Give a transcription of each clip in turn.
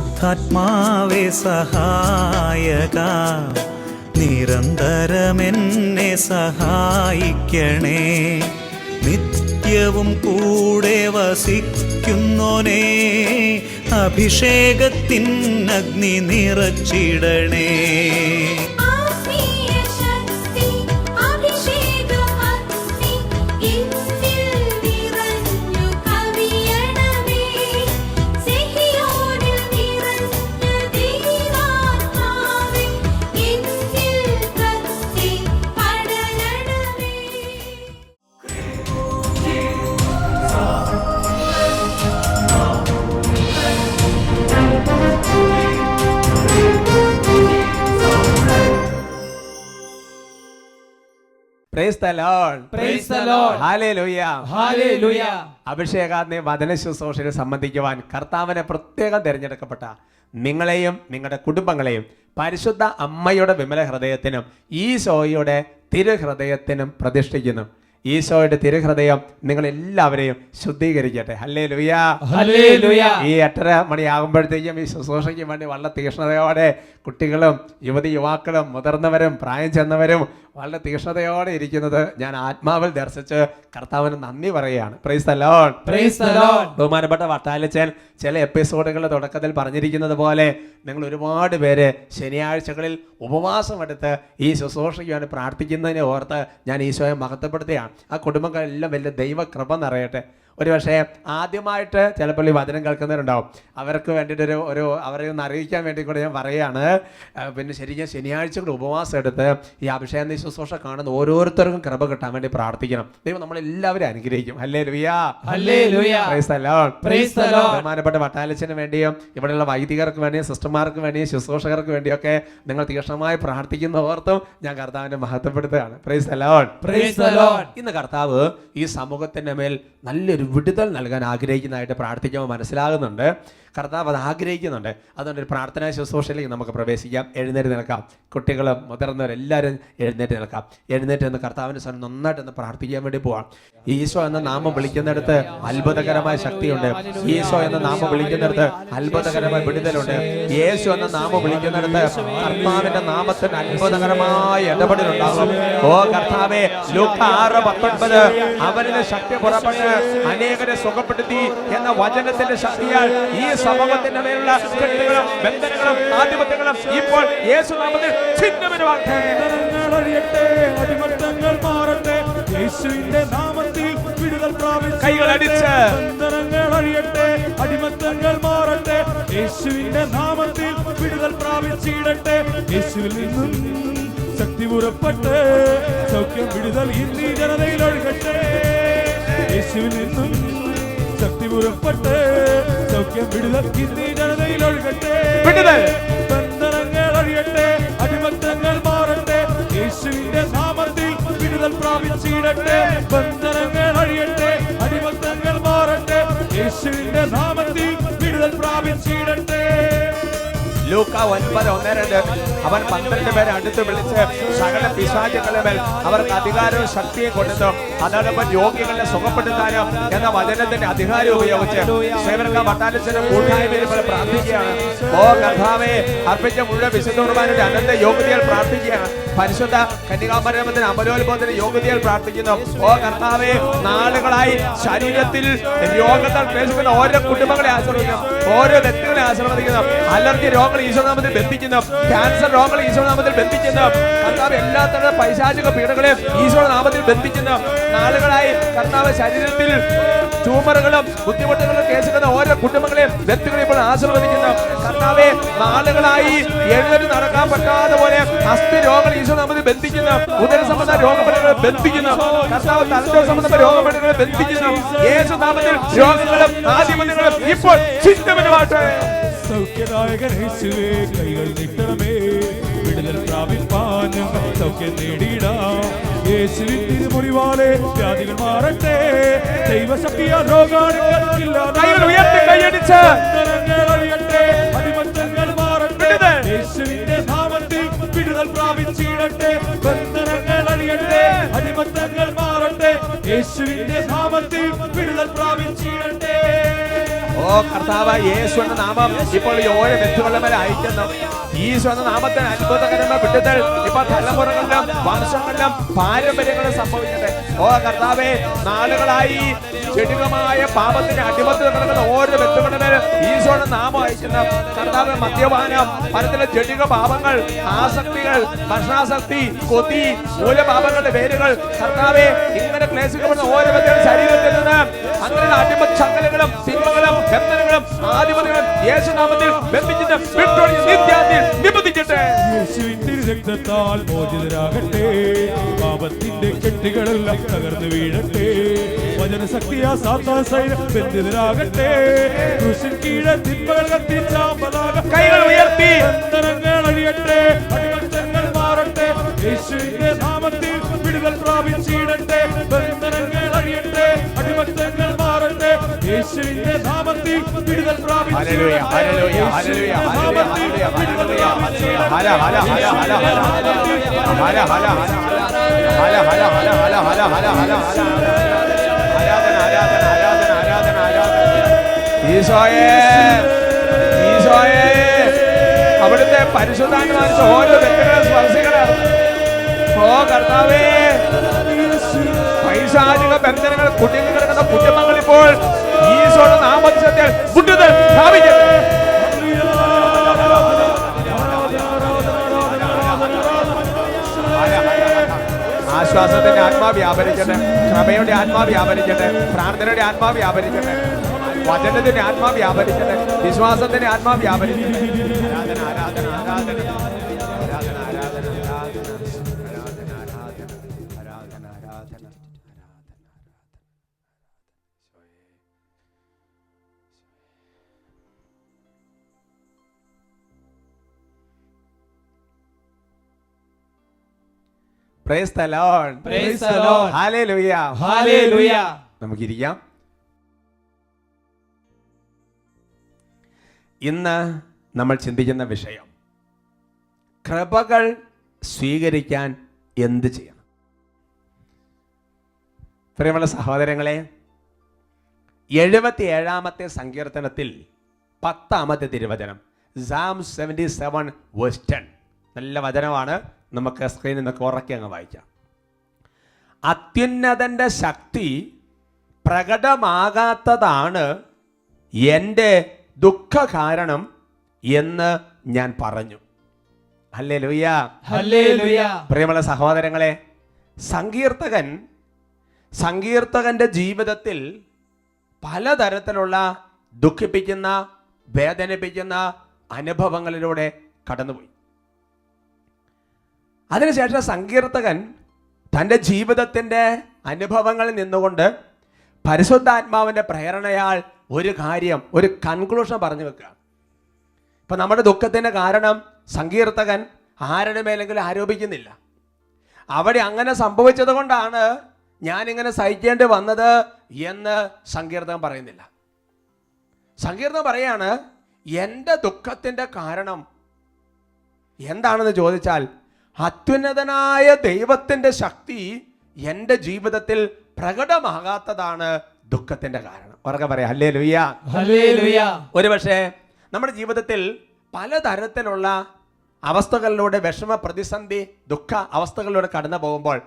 പരിശുദ്ധാത്മാവേ സഹായക, നിരന്തരമെന്നെ സഹായിക്കണേ. നിത്യവും കൂടെ വസിക്കുന്നോനേ, അഭിഷേകത്തിൻ അഗ്നി നിറച്ചിടണേ. Praise the Lord. Praise the Lord. Hallelujah. Hallelujah. അഭിഷേകാഗ്നി വചന ശുശ്രൂഷയിൽ സംബന്ധിക്കുവാൻ കർത്താവിനെ പ്രത്യേകം തിരഞ്ഞെടുക്കപ്പെട്ട നിങ്ങളെയും നിങ്ങളുടെ കുടുംബങ്ങളെയും പരിശുദ്ധ അമ്മയുടെ വിമല ഹൃദയത്തിനും ഈശോയുടെ തിരുഹൃദയത്തിനും പ്രതിഷ്ഠിക്കുന്നു. ഈശോയുടെ തിരുഹൃദയം നിങ്ങളെല്ലാവരെയും ശുദ്ധീകരിക്കട്ടെ. ഹല്ലേലൂയ. ഹല്ലേലൂയ. ഈ 8:30 മണിയാകുമ്പോഴത്തേക്കും ഈ ശുശ്രൂഷയ്ക്ക് വേണ്ടി വളരെ തീക്ഷ്ണതയോടെ കുട്ടികളും യുവതിയുവാക്കളും മുതിർന്നവരും പ്രായം ചെന്നവരും വളരെ തീക്ഷ്ണതയോടെ ഇരിക്കുന്നത് ഞാൻ ആത്മാവിൽ ദർശിച്ച് കർത്താവിന് നന്ദി പറയുകയാണ്. Price the Lord. Praise the Lord. ബഹുമാനപ്പെട്ട വട്ടാലച്ചൻ ചില എപ്പിസോഡുകളുടെ തുടക്കത്തിൽ പറഞ്ഞിരിക്കുന്നത് പോലെ നിങ്ങൾ ഒരുപാട് പേര് ശനിയാഴ്ചകളിൽ ഉപവാസം എടുത്ത് ഈ ശുശ്രൂഷയ്ക്ക് വേണ്ടി പ്രാർത്ഥിക്കുന്നതിനെ ഓർത്ത് ഞാൻ ഈശോയെ മഹത്വപ്പെടുത്തുകയാണ്. ആ കുടുംബങ്ങളെല്ലാം വലിയ ദൈവകൃപ നിറയട്ടെ. ഒരു പക്ഷേ ആദ്യമായിട്ട് ചിലപ്പോൾ ഈ വചനം കേൾക്കുന്നവരുണ്ടാവും. അവർക്ക് വേണ്ടിയിട്ട് അവരെ ഒന്ന് അറിയിക്കാൻ വേണ്ടി കൂടെ ഞാൻ പറയുകയാണ്. പിന്നെ ശരിക്കും ശനിയാഴ്ചകൾ ഉപവാസം എടുത്ത് ഈ അഭിഷേക ശുശ്രൂഷ കാണുന്ന ഓരോരുത്തർക്കും കൃപ കിട്ടാൻ വേണ്ടി പ്രാർത്ഥിക്കണം. ദൈവം നമ്മളെല്ലാവരും അനുഗ്രഹിക്കും. Hallelujah. Hallelujah. Price the Lord. Praise the Lord. ബഹുമാനപ്പെട്ട വട്ടാലച്ചന് വേണ്ടിയും ഇവിടെയുള്ള വൈദികർക്ക് വേണ്ടിയും സിസ്റ്റർമാർക്ക് വേണ്ടിയും ശുശ്രൂഷകർക്ക് വേണ്ടിയൊക്കെ നിങ്ങൾ തീക്ഷ്ണമായി പ്രാർത്ഥിക്കുന്ന ഓർത്തും ഞാൻ കർത്താവിനെ മഹത്വപ്പെടുത്തുകയാണ്. Praise the Lord. Praise the Lord. ഇന്ന് കർത്താവ് ഈ സമൂഹത്തിന്റെ മേൽ നല്ലൊരു വിടുതൽ നൽകാൻ ആഗ്രഹിക്കുന്നതായിട്ട് പ്രാർത്ഥിക്കുമ്പോൾ മനസ്സിലാകുന്നുണ്ട്. കർത്താവ് അത് ആഗ്രഹിക്കുന്നുണ്ട്. അതുകൊണ്ട് ഒരു പ്രാർത്ഥനാ ശുശ്രൂഷയിലേക്ക് നമുക്ക് പ്രവേശിക്കാം. എഴുന്നേറ്റ് നിൽക്കാം. കുട്ടികളും മുതിർന്നവരെല്ലാവരും എഴുന്നേറ്റ് നിൽക്കാം. എഴുന്നേറ്റ് നിന്ന് കർത്താവിൻ്റെ സ്വരം നന്നായിട്ടൊന്ന് പ്രാർത്ഥിക്കാൻ വേണ്ടി പോവാം. ഈശോ എന്ന നാമം വിളിക്കുന്നിടത്ത് അത്ഭുതകരമായ ശക്തിയുണ്ട്. ഈശോ എന്ന നാമം വിളിക്കുന്നിടത്ത് അത്ഭുതകരമായ വിടുതലുണ്ട്. യേശു എന്ന നാമം വിളിക്കുന്നിടത്ത് കർത്താവിന്റെ നാമത്തിന് അത്ഭുതകരമായ ഇടപെടലുണ്ടാകും. ഓ കർത്താവേ, ലൂക്ക 6:19 അവരിലെ ശക്തി പുറപ്പെട്ട് അനേകരെ സുഖപ്പെടുത്തി എന്ന വചനത്തിന്റെ ശക്തിയാൽ ഈ സമൂഹത്തിന്റെ മേലുള്ള കെട്ടുകളും ബന്ധനങ്ങളും ആധിപത്യങ്ങളും ഇപ്പോൾ യേശുനാമത്തിൽ ഛിന്നഭിന്നമാകട്ടെ. അടിമത്തങ്ങൾ മാറട്ടെ. യേശുവിന്റെ നാമത്തിൽ വിടുതൽ പ്രാപിച്ച് കൈകളടിച്ച് ബന്ധനങ്ങൾ അഴിയട്ടെ. അടിമത്തങ്ങൾ മാറട്ടെ. യേശുവിന്റെ നാമത്തിൽ വിടുതൽ പ്രാപിച്ചിടട്ടെ. യേശുവിൽ നിന്നും ശക്തി പുറപ്പെട്ട് സൗഖ്യം വിടുതൽ ഇന്നീ ജനതയിൽ ഒഴുകട്ടെ. യേശുവിൽ നിന്നും ശക്തി പുറപ്പെട്ട് സൗഖ്യം വിടുതൽ ഇന്നീ ജനതയിൽ ഒഴുകട്ടെ. ബന്ധനങ്ങൾ അഴിയട്ടെ. അടിമത്തങ്ങൾ മാറട്ടെ. യേശുവിന്റെ നാമത്തിൽ വിടുതൽ പ്രാപിച്ചിടട്ടെ. ബന്ധനങ്ങൾ അഴിയട്ടെ. അടിമത്തങ്ങൾ മാറട്ടെ. യേശുവിന്റെ നാമത്തിൽ വിടുതൽ പ്രാപിച്ചിടട്ടെ. ലൂക്ക 9:1-2 അവൻ 12 പേരെ അടുത്ത് വിളിച്ച് സകല പിശാചുകളുടെ മേൽ അവർക്ക് അധികാരവും ശക്തിയും കൊടുത്തു. അതോടൊപ്പം രോഗികളെ സുഖപ്പെടുത്താനും എന്ന വചനത്തിന്റെ അധികാരം ഉപയോഗിച്ച് സേവനക്കാർ വട്ടാലച്ചന്റെ കൂട്ടായ്മയിൽ പ്രാർത്ഥിക്കുകയാണ്. ഓ കർത്താവേ, അർപ്പിച്ച മുഴുവൻ വിശുദ്ധ കുർബാനയുടെ അനന്ത യോഗ്യതയിൽ പ്രാർത്ഥിക്കുകയാണ്. പരിശുദ്ധ കന്യകാമറിയത്തിന് അമലോത്ഭവത്തിന് യോഗ്യതയിൽ പ്രാർത്ഥിക്കുന്നു. ഓ കർത്താവേ, നാളുകളായി ശരീരത്തിൽ രോഗത്താൽ ക്ലേശിക്കുന്ന ഓരോ കുടുംബങ്ങളെ ആശ്രയിക്കുന്നു, ഓരോ വ്യക്തികളെ ആശ്രയിക്കുന്നു. അലർജി രോഗങ്ങൾ ഈശോനാമത്തിൽ ബന്ധിക്കുന്നു. ക്യാൻസർ രോഗങ്ങൾ ഈശോനാമത്തിൽ ബന്ധിക്കുന്നു. കർത്താവ് എല്ലാ തരം പൈശാചിക പീഡകളെയും ഈശോനാമത്തിൽ ബന്ധിക്കുന്നു. നാളുകളായി കർത്താവ് ശരീരത്തിൽ ട്യൂമറുകളും ബുദ്ധിമുട്ടുകളും കേസുന്ന ഓരോ കുടുംബങ്ങളെയും വ്യക്തികളെ ഇപ്പോൾ ആശീർവദിക്കുന്നു. കർത്താവെ, നാളുകളായി എഴുന്നേറ്റ് നടക്കാൻ പറ്റാതെ പോലെ അസ്ഥി രോഗങ്ങൾ ഈശോനാമത്തിൽ ബന്ധിക്കുന്നു. ഉദര സംബന്ധ രോഗപീഠകളെ ബന്ധിക്കുന്നു. കർത്താവ് തലച്ചോർ സംബന്ധ രോഗപീഠകളെ ബന്ധിക്കുന്നു. യേശുനാമത്തിൽ രോഗങ്ങളും ആധിപത്യങ്ങളും ഇപ്പോൾ ഛിന്നഭിന്നമാകട്ടെ. സൗഖ്യദായകൻ യേശുവേ, കൈകൾ നീട്ടണമേ. വിടുതൽ പ്രാപിപ്പാനും സൗഖ്യം നേടിയിടാം. യേശുവിൻ തിരുമുറിവാലെ വ്യാധികൾ മാറട്ടെ. ദൈവശക്തിയാൽ രോഗാണുക്കളില്ലാതെ അടിമത്തങ്ങൾ മാറട്ടെ. യേശുവിന്റെ നാമത്തിൽ വിടുതൽ പ്രാപിച്ചിടട്ടെ. ബന്ധനങ്ങൾ അഴിയട്ടെ. അടിമത്തങ്ങൾ മാറട്ടെ. യേശുവിന്റെ നാമത്തിൽ വിടുതൽ പ്രാപിച്ചിടട്ടെ. ഓ ഓ കർത്താവ്, യേശു എന്ന നാമം ഇപ്പോൾ ഈ ഓരോ വ്യക്തികളുടെ മേലെ അയക്കുന്നു. ഈശോ എന്ന നാമത്തിന് അത്ഭുതകരമായ വിടുതൽ ഇപ്പൊ തലമുറകളിലും വംശങ്ങളിലും പാരമ്പര്യങ്ങളും സംഭവിക്കട്ടെ. ഓ കർത്താവേ, നാളുകളായി ജടികമായ പാപത്തിന് അടിമത്തിൽ കിടക്കുന്ന ഓരോ വ്യക്തികളുടെ മേൽ ഈശോയുടെ നാമം അയക്കുന്ന കർത്താവ്, മദ്യപാനം, പലതരം ജടിക പാപങ്ങൾ, ആസക്തികൾ, ഭക്ഷണാസക്തി, കൊതി, മൂലപാപങ്ങളുടെ പേരുകൾ കർത്താവെ, ഇങ്ങനെ ക്ലേശിക്കപ്പെടുന്ന ഓരോ വ്യക്തികളുടെ ശരീരത്തിൽ നിന്ന് അങ്ങനെയുള്ള അടിമച്ചങ്ങലകളും തിന്മകളും ബന്ധനങ്ങളും ആധിപത്യങ്ങളും യേശുനാമത്തിൽ ബന്ധിച്ചിട്ട് വിട്ടൊഴിഞ്ഞ് നിത്യാത്തിൽ നിബന്ധിക്കട്ടെ. യേശുവിന്റെ രക്തത്താൽ മോചിതരാകട്ടെ. പാപത്തിന്റെ കെട്ടുകളെല്ലാം തകർന്നു വീഴട്ടെ. വചനശക്തിയാ സാത്താൻ സൈന്യം ബന്ധിതരാകട്ടെ. ക്രൂശിൻ കീഴെ തിന്മകൾ കത്തിച്ചാമ്പലാകട്ടെ. കൈകൾ ഉയർത്തി ബന്ധനങ്ങൾ അഴിയട്ടെ, അടിമത്തങ്ങൾ മാറട്ടെ. യേശുവിന്റെ നാമത്തിൽ വിടുതൽ പ്രാപിച്ചിടട്ടെ. ബന്ധനങ്ങൾ അഴിയട്ടെ, അടിമത്തങ്ങൾ മാറട്ടെ. യേശുവിന്റെ നാമത്തിൽ വിടുതൽ പ്രാപിച്ചിടട്ടെ. Hallelujah, hallelujah, hallelujah, hallelujah, hallelujah, ഹല ഹല ഹല ഹല ഹല ഹല ഹല ഹല ഹല ഹല ഹല ഹല ഹല. ആരാധന ആരാധന ആരാധന ആരാധന ആരാധന. ഈശോയേ, ഈശോയേ, അവിടുത്തെ പരിശുദ്ധാത്മാവിനെ ഓരോ വ്യക്തികളെ സ്പർശിക്കണം. ഓ കർത്താവേ, പൈശാചിക ബന്ധനങ്ങൾ കുടുങ്ങി കിടക്കുന്ന കുടുംബങ്ങൾ ഇപ്പോൾ ഈശോയുടെ നാമത്തിൽ വിടുതൽ പ്രാപിക്കട്ടെ. ആശ്വാസത്തിന്റെ ആത്മാ വ്യാപരിക്കട്ടെ, ക്ഷമയുടെ ആത്മാ വ്യാപരിക്കട്ടെ, പ്രാർത്ഥനയുടെ ആത്മാ വ്യാപരിക്കട്ടെ, വചനത്തിന്റെ ആത്മാ വ്യാപരിക്കട്ടെ, വിശ്വാസത്തിന്റെ ആത്മാ വ്യാപരിക്കട്ടെ. ആരാധന ആരാധന ആരാധന ആരാധന ആരാധന ആരാധന ആരാധന ആരാധന. Praise the Lord. Praise the Lord. Hallelujah. Hallelujah. നമുക്കിരിക്കാം. ഇന്ന് നമ്മൾ ചിന്തിക്കുന്ന വിഷയം, കൃപകൾ സ്വീകരിക്കാൻ എന്ത് ചെയ്യണം? പ്രിയമുള്ള സഹോദരങ്ങളെ, 77-ാമത്തെ സങ്കീർത്തനത്തിൽ 10-ാമത്തെ തിരുവചനം, Psalm 77:10, നല്ല വചനമാണ്. നമുക്ക് സ്ക്രീനിൽ നിന്നൊക്കെ ഉറക്കി അങ്ങ് വായിക്കാം. അത്യുന്നതന്റെ ശക്തി പ്രകടമാകാത്തതാണ് എൻ്റെ ദുഃഖ കാരണം എന്ന് ഞാൻ പറഞ്ഞു. Hallelujah, hallelujah. പ്രിയമുള്ള സഹോദരങ്ങളെ, സങ്കീർത്തകന്റെ ജീവിതത്തിൽ പലതരത്തിലുള്ള ദുഃഖിപ്പിക്കുന്ന, വേദനിപ്പിക്കുന്ന അനുഭവങ്ങളിലൂടെ കടന്നുപോയി. അതിനുശേഷം സങ്കീർത്തകൻ തൻ്റെ ജീവിതത്തിൻ്റെ അനുഭവങ്ങളിൽ നിന്നുകൊണ്ട് പരിശുദ്ധാത്മാവിൻ്റെ പ്രേരണയാൽ ഒരു കാര്യം, ഒരു കൺക്ലൂഷൻ പറഞ്ഞു വെക്കുക. ഇപ്പം നമ്മുടെ ദുഃഖത്തിൻ്റെ കാരണം സങ്കീർത്തകൻ ആരുടെ മേലെങ്കിലും ആരോപിക്കുന്നില്ല. അവിടെ അങ്ങനെ സംഭവിച്ചത് കൊണ്ടാണ് ഞാനിങ്ങനെ സഹിക്കേണ്ടി വന്നത് എന്ന് സങ്കീർത്തകൻ പറയുന്നില്ല. സങ്കീർത്തകൻ പറയാണ്, എൻ്റെ ദുഃഖത്തിൻ്റെ കാരണം എന്താണെന്ന് ചോദിച്ചാൽ, അത്യുന്നതനായ ദൈവത്തിൻ്റെ ശക്തി എൻ്റെ ജീവിതത്തിൽ പ്രകടമാകാത്തതാണ് ദുഃഖത്തിൻ്റെ കാരണം. ഉറക്കെ പറയാം, ഹല്ലേലൂയ, ഹല്ലേലൂയ. ഒരുപക്ഷെ നമ്മുടെ ജീവിതത്തിൽ പലതരത്തിലുള്ള അവസ്ഥകളിലൂടെ, വിഷമ, പ്രതിസന്ധി, ദുഃഖ അവസ്ഥകളിലൂടെ കടന്നു പോകുമ്പോൾ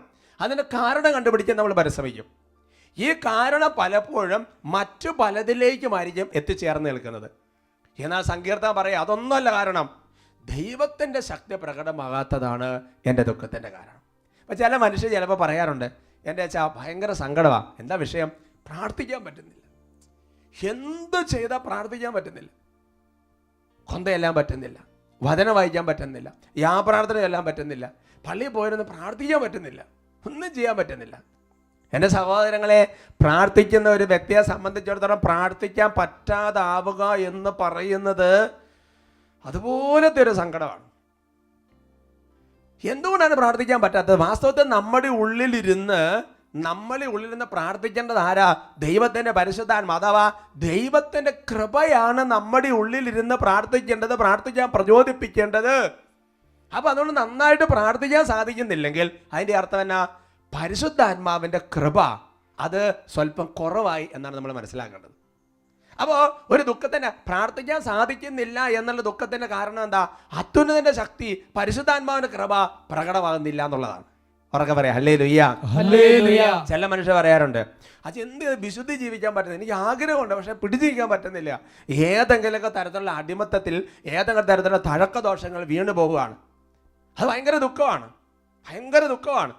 അതിൻ്റെ കാരണം കണ്ടുപിടിക്കാൻ നമ്മൾ പരിശ്രമിക്കും. ഈ കാരണം പലപ്പോഴും മറ്റു പലതിലേക്കുമായിരിക്കും എത്തിച്ചേർന്ന് നിൽക്കുന്നത്. എന്നാൽ സങ്കീർത്തനം പറയാം, അതൊന്നുമല്ല കാരണം, ദൈവത്തിൻ്റെ ശക്തി പ്രകടമാകാത്തതാണ് എൻ്റെ ദുഃഖത്തിൻ്റെ കാരണം. അപ്പം ചില മനുഷ്യർ ചിലപ്പോൾ പറയാറുണ്ട്, എൻ്റെ അച്ഛാ ഭയങ്കര സങ്കടമാണ്. എന്താ വിഷയം? പ്രാർത്ഥിക്കാൻ പറ്റുന്നില്ല. എന്ത് ചെയ്താൽ പ്രാർത്ഥിക്കാൻ പറ്റുന്നില്ല. കൊന്തയെല്ലാം പറ്റുന്നില്ല, വചനം വായിക്കാൻ പറ്റുന്നില്ല, യാപ്രാർത്ഥന ചെല്ലാൻ പറ്റുന്നില്ല, പള്ളിയിൽ പോയിരുന്ന് പ്രാർത്ഥിക്കാൻ പറ്റുന്നില്ല, ഒന്നും ചെയ്യാൻ പറ്റുന്നില്ല. എൻ്റെ സഹോദരങ്ങളെ, പ്രാർത്ഥിക്കുന്ന ഒരു വ്യക്തിയെ സംബന്ധിച്ചിടത്തോളം പ്രാർത്ഥിക്കാൻ പറ്റാതാവുക എന്ന് പറയുന്നത് അതുപോലത്തെ ഒരു സങ്കടമാണ്. എന്തുകൊണ്ടാണ് പ്രാർത്ഥിക്കാൻ പറ്റാത്തത്? വാസ്തവത്തിൽ നമ്മുടെ ഉള്ളിലിരുന്ന് പ്രാർത്ഥിക്കേണ്ടത് ആരാ? ദൈവത്തിൻ്റെ പരിശുദ്ധാത്മ, അഥവാ ദൈവത്തിൻ്റെ കൃപയാണ് നമ്മുടെ ഉള്ളിലിരുന്ന് പ്രാർത്ഥിക്കേണ്ടത്, പ്രാർത്ഥിക്കാൻ പ്രചോദിപ്പിക്കേണ്ടത്. അപ്പം അതുകൊണ്ട് നന്നായിട്ട് പ്രാർത്ഥിക്കാൻ സാധിക്കുന്നില്ലെങ്കിൽ അതിൻ്റെ അർത്ഥം എന്നാ? പരിശുദ്ധാത്മാവിൻ്റെ കൃപ അത് സ്വല്പം കുറവായി എന്നാണ് നമ്മൾ മനസ്സിലാക്കേണ്ടത്. അപ്പോൾ ഒരു ദുഃഖത്തിന് പ്രാർത്ഥിക്കാൻ സാധിക്കുന്നില്ല എന്നുള്ള ദുഃഖത്തിന്റെ കാരണം എന്താ? അത്യുന്നതന്റെ ശക്തി, പരിശുദ്ധാത്മാവിന്റെ കൃപ പ്രകടമാകുന്നില്ല എന്നുള്ളതാണ്. ഉറക്കെ പറയാം ഹല്ലേലൂയ. ഹല്ലേലൂയ. ചില മനുഷ്യർ പറയാറുണ്ട്, അത് എന്ത് വിശുദ്ധി ജീവിക്കാൻ പറ്റുന്നില്ല, എനിക്ക് ആഗ്രഹമുണ്ട് പക്ഷെ പിടിച്ചിരിക്കാൻ പറ്റുന്നില്ല. ഏതെങ്കിലുമൊക്കെ തരത്തിലുള്ള അടിമത്തത്തിൽ, ഏതെങ്കിലും തരത്തിലുള്ള തഴക്കദോഷങ്ങൾ വീണു പോവുകയാണ്. അത് ഭയങ്കര ദുഃഖമാണ്, ഭയങ്കര ദുഃഖമാണ്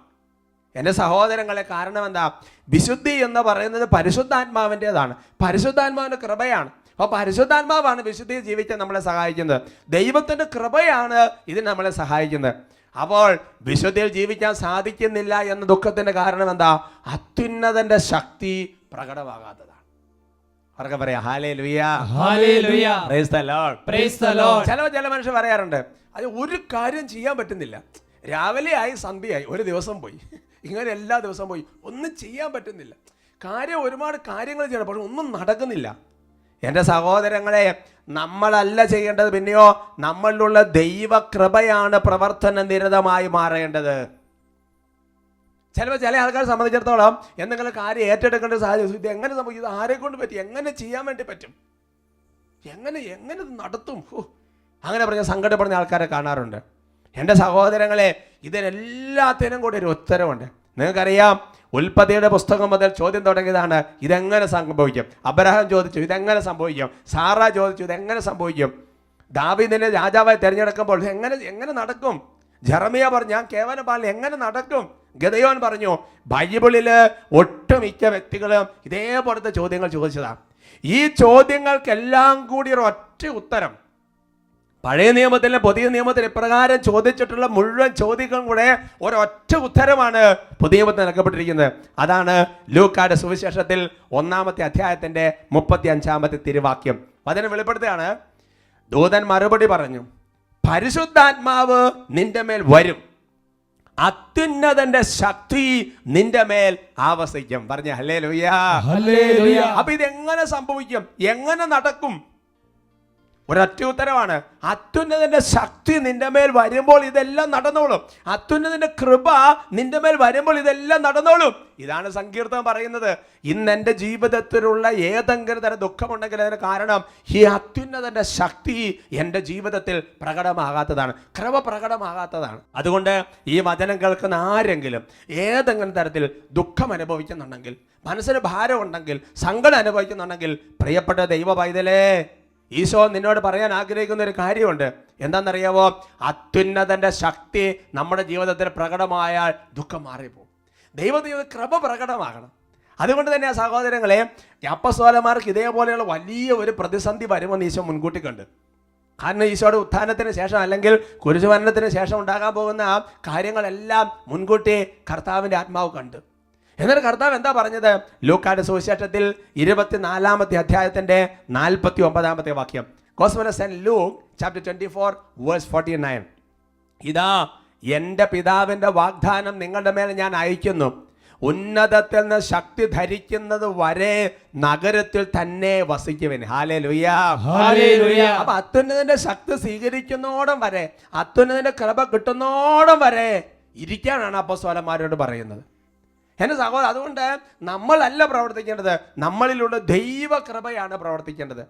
എൻ്റെ സഹോദരങ്ങളെ. കാരണം എന്താ? വിശുദ്ധി എന്ന് പറയുന്നത് പരിശുദ്ധാത്മാവിൻ്റെതാണ്, പരിശുദ്ധാത്മാവിൻ്റെ കൃപയാണ്. അപ്പോൾ പരിശുദ്ധാത്മാവാണ് വിശുദ്ധിയിൽ ജീവിക്കാൻ നമ്മളെ സഹായിക്കുന്നത്. ദൈവത്തിൻ്റെ കൃപയാണ് ഇതിന് നമ്മളെ സഹായിക്കുന്നത്. അപ്പോൾ വിശുദ്ധിയിൽ ജീവിക്കാൻ സാധിക്കുന്നില്ല എന്ന ദുഃഖത്തിന്റെ കാരണം എന്താ? അത്യുന്നതന്റെ ശക്തി പ്രകടമാകാത്തതാണ്. അവർക്ക് പറയാം hallelujah. Hallelujah. Praise the Lord. Praise the Lord. ചില മനുഷ്യർ പറയാറുണ്ട്, അത് ഒരു കാര്യം ചെയ്യാൻ പറ്റുന്നില്ല, രാവിലെ ആയി സന്ധ്യയായി ഒരു ദിവസം പോയി, ഇങ്ങനെ എല്ലാ ദിവസവും പോയി, ഒന്നും ചെയ്യാൻ പറ്റുന്നില്ല. ഒരുപാട് കാര്യങ്ങൾ ചെയ്യണം പക്ഷെ ഒന്നും നടക്കുന്നില്ല. എൻ്റെ സഹോദരങ്ങളെ, നമ്മളല്ല ചെയ്യേണ്ടത്, പിന്നെയോ നമ്മളിലുള്ള ദൈവകൃപയാണ് പ്രവർത്തന നിരതമായി മാറേണ്ടത്. ചില ആൾക്കാരെ സംബന്ധിച്ചിടത്തോളം എന്തെങ്കിലും കാര്യം ഏറ്റെടുക്കേണ്ട സാഹചര്യം, ഇത് എങ്ങനെ സംഭവിക്കും, ഇത് ആരെ കൊണ്ട് പറ്റും, എങ്ങനെ ചെയ്യാൻ വേണ്ടി പറ്റും, എങ്ങനെ ഇത് നടത്തും, അങ്ങനെ പറഞ്ഞ സങ്കടപ്പെടുന്ന ആൾക്കാരെ കാണാറുണ്ട്. എൻ്റെ സഹോദരങ്ങളെ, ഇതിനെല്ലാത്തിനും കൂടി ഒരു ഉത്തരവുണ്ട്. നിങ്ങൾക്കറിയാം, ഉൽപ്പത്തിയുടെ പുസ്തകം മുതൽ ചോദ്യം തുടങ്ങിയതാണ്, ഇതെങ്ങനെ സംഭവിക്കും. അബ്രഹാം ചോദിച്ചു, ഇതെങ്ങനെ സംഭവിക്കും. സാറ ചോദിച്ചു, ഇതെങ്ങനെ സംഭവിക്കും. ദാവീദിനെ രാജാവായി തിരഞ്ഞെടുക്കുമ്പോൾ എങ്ങനെ നടക്കും. ജെറമിയ പറഞ്ഞു, ഞാൻ കേവലം പാലിന് എങ്ങനെ നടക്കും. ഗദയോൻ പറഞ്ഞു. ബൈബിളില് ഒട്ടുമിക്ക വ്യക്തികളും ഇതേപോലത്തെ ചോദ്യങ്ങൾ ചോദിച്ചതാണ്. ഈ ചോദ്യങ്ങൾക്കെല്ലാം കൂടി ഒരു ഒറ്റ ഉത്തരം പഴയ നിയമത്തിലും പുതിയ നിയമത്തിൽ ഇപ്രകാരം ചോദിച്ചിട്ടുള്ള മുഴുവൻ ചോദ്യങ്ങളും കൂടെ ഒരൊറ്റ ഉത്തരമാണ് പുതിയ നിയമത്തിൽ നൽകപ്പെട്ടിരിക്കുന്നത്. അതാണ് ലൂക്കായുടെ സുവിശേഷത്തിൽ 1-ാമത്തെ അധ്യായത്തിന്റെ 35-ാമത്തെ തിരുവാക്യം. അതിനെ വെളിപ്പെടുത്തുകയാണ്. ദൂതൻ മറുപടി പറഞ്ഞു, പരിശുദ്ധാത്മാവ് നിന്റെ മേൽ വരും, അത്യുന്നതന്റെ ശക്തി നിന്റെ മേൽ ആവസിക്കും. പറഞ്ഞ ഹല്ലേലൂയ. ഹല്ലേലൂയ. അപ്പൊ ഇതെങ്ങനെ സംഭവിക്കും, എങ്ങനെ നടക്കും? ഒരൊറ്റ ഉത്തരവാണ്. അത്യുന്നതന്റെ ശക്തി നിന്റെ മേൽ വരുമ്പോൾ ഇതെല്ലാം നടന്നോളും. അത്യുന്നതന്റെ കൃപ നിന്റെ മേൽ വരുമ്പോൾ ഇതെല്ലാം നടന്നോളും. ഇതാണ് സങ്കീർത്തനം പറയുന്നത്. ഇന്ന് എൻ്റെ ജീവിതത്തിലുള്ള ഏതെങ്കിലും തരം ദുഃഖമുണ്ടെങ്കിൽ അതിന് കാരണം ഈ അത്യുന്നതന്റെ ശക്തി എൻ്റെ ജീവിതത്തിൽ പ്രകടമാകാത്തതാണ്, കൃപ പ്രകടമാകാത്തതാണ്. അതുകൊണ്ട് ഈ വചനം കേൾക്കുന്ന ആരെങ്കിലും ഏതെങ്കിലും തരത്തിൽ ദുഃഖം അനുഭവിക്കുന്നുണ്ടെങ്കിൽ, മനസ്സിന് ഭാരം ഉണ്ടെങ്കിൽ, സങ്കടം അനുഭവിക്കുന്നുണ്ടെങ്കിൽ, പ്രിയപ്പെട്ട ദൈവ പൈതലേ, ഈശോ നിന്നോട് പറയാൻ ആഗ്രഹിക്കുന്ന ഒരു കാര്യമുണ്ട്. എന്താണെന്നറിയാവോ? അത്യുന്നതന്റെ ശക്തി നമ്മുടെ ജീവിതത്തിൽ പ്രകടമായാൽ ദുഃഖം മാറിപ്പോകും. ദൈവത്തിന് കൃപ പ്രകടമാകണം. അതുകൊണ്ട് തന്നെ സഹോദരങ്ങളെ, അപ്പസ്തോലന്മാർക്ക് ഇതേപോലെയുള്ള വലിയ ഒരു പ്രതിസന്ധി വരുമെന്ന് ഈശോ മുൻകൂട്ടി കണ്ട്. കാരണം ഈശോയുടെ ഉത്ഥാനത്തിന് ശേഷം അല്ലെങ്കിൽ കുരിശുമരണത്തിന് ശേഷം ഉണ്ടാകാൻ പോകുന്ന ആ കാര്യങ്ങളെല്ലാം മുൻകൂട്ടി കർത്താവിൻ്റെ ആത്മാവ് കണ്ട്. എന്നിട്ട് കർത്താവ് എന്താ പറഞ്ഞത്? ലൂക്കായുടെ സുവിശേഷത്തിൽ 24-ാമത്തെ അധ്യായത്തിന്റെ 49-ാമത്തെ വാക്യം. Gospel of St. Luke chapter 24 verse 49. ഇതാ എൻ്റെ പിതാവിൻ്റെ വാഗ്ദാനം നിങ്ങളുടെ മേൽ ഞാൻ അയക്കുന്നു, ഉന്നതത്തിൽ നിന്ന് ശക്തി ധരിക്കുന്നത് വരെ നഗരത്തിൽ തന്നെ വസിക്കുവിൻ. ഹല്ലേലൂയ. ഹല്ലേലൂയ. അപ്പൊ അത്യുന്നതന്റെ ശക്തി സ്വീകരിക്കുന്നോടം വരെ, അത്യുന്നതന്റെ കൃപ കിട്ടുന്നോടം വരെ ഇരിക്കാനാണ് അപ്പോസ്തലന്മാരോട് പറയുന്നത്. എൻ്റെ സഹോദരൻ, അതുകൊണ്ട് നമ്മളല്ല പ്രവർത്തിക്കേണ്ടത്, നമ്മളിലുള്ള ദൈവകൃപയാണ് പ്രവർത്തിക്കേണ്ടത്.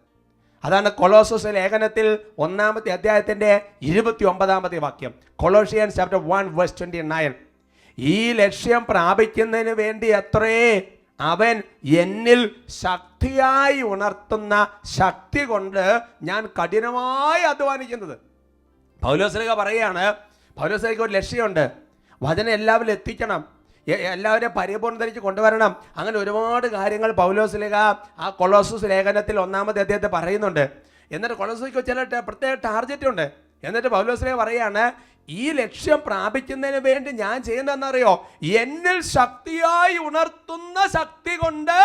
അതാണ് കൊളോസ്സസ് ലേഖനത്തിൽ 1-ാമത്തെ അധ്യായത്തിന്റെ 29-ാമത്തെ വാക്യം. കൊളോസിയൻസ് ചാപ്റ്റർ 1 verse 29. ഈ ലക്ഷ്യം പ്രാപിക്കുന്നതിന് വേണ്ടി അത്രേ അവൻ എന്നിൽ ശക്തിയായി ഉണർത്തുന്ന ശക്തി കൊണ്ട് ഞാൻ കഠിനമായി അധ്വാനിക്കുന്നത്. പൗലോസ്ലീഹ പറയാണ്, പൗലോസ്ലീഹയ്ക്ക് ഒരു ലക്ഷ്യമുണ്ട്. വചനം എല്ലാവരും എത്തിക്കണം, എല്ലാവരെയും പരിപൂർണതയിലേക്ക് കൊണ്ടുവരണം. അങ്ങനെ ഒരുപാട് കാര്യങ്ങൾ പൗലോസ്ലീഹ ആ കൊളോസസ് ലേഖനത്തിൽ 1-ാമത്തെ അധ്യായത്തിൽ പറയുന്നുണ്ട്. എന്നിട്ട് കൊളോസയ്ക്ക് ചില പ്രത്യേക ടാർഗറ്റ് ഉണ്ട്. എന്നിട്ട് പൗലോസ്ലീഹ പറയാണ്, ഈ ലക്ഷ്യം പ്രാപിക്കുന്നതിന് വേണ്ടി ഞാൻ ചെയ്യുന്നതെന്നറിയോ? എന്നിൽ ശക്തിയായി ഉണർത്തുന്ന ശക്തി കൊണ്ട്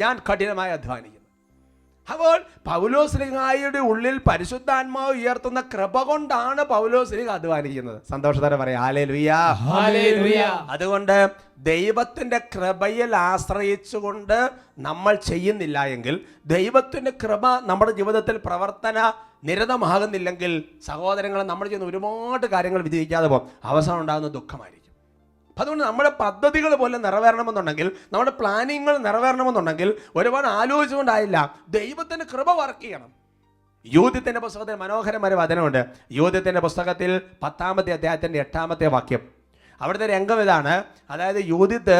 ഞാൻ കഠിനമായി അധ്വാനിക്കുന്നു. അപ്പോൾ പൗലോസ്ലീഹായുടെ ഉള്ളിൽ പരിശുദ്ധാത്മാവ് ഉയർത്തുന്ന കൃപ കൊണ്ടാണ് പൗലോസ്ലീഹ അധ്വാനിക്കുന്നത്. സന്തോഷത്തോടെ പറയാം ഹല്ലേലൂയ. ഹല്ലേലൂയ. അതുകൊണ്ട് ദൈവത്തിന്റെ കൃപയിൽ ആശ്രയിച്ചുകൊണ്ട് നമ്മൾ ചെയ്യുന്നില്ല എങ്കിൽ, ദൈവത്തിന്റെ കൃപ നമ്മുടെ ജീവിതത്തിൽ പ്രവർത്തന നിരതമാകുന്നില്ലെങ്കിൽ, സഹോദരങ്ങളെ, നമ്മൾ ചെയ്യുന്ന ഒരുപാട് കാര്യങ്ങൾ വിജയിക്കാതെ പോകും. അവസാനം ഉണ്ടാകുന്ന ദുഃഖമായിരിക്കും. അതുകൊണ്ട് നമ്മുടെ പദ്ധതികൾ പോലെ നിറവേറണമെന്നുണ്ടെങ്കിൽ, നമ്മുടെ പ്ലാനിങ്ങൾ നിറവേറണമെന്നുണ്ടെങ്കിൽ ഒരുപാട് ആലോചിച്ചുകൊണ്ടായില്ല, ദൈവത്തിൻ്റെ കൃപ വർക്ക് ചെയ്യണം. യൂഥ്യത്തിൻ്റെ പുസ്തകത്തിൽ മനോഹരമായ ഒരു വചനമുണ്ട്. യൂഥ്യത്തിൻ്റെ പുസ്തകത്തിൽ 10-ാമത്തെ അധ്യായത്തിൻ്റെ 8-ാമത്തെ വാക്യം. അവിടുത്തെ രംഗം ഇതാണ്. അതായത് യൂഥ്യത്ത്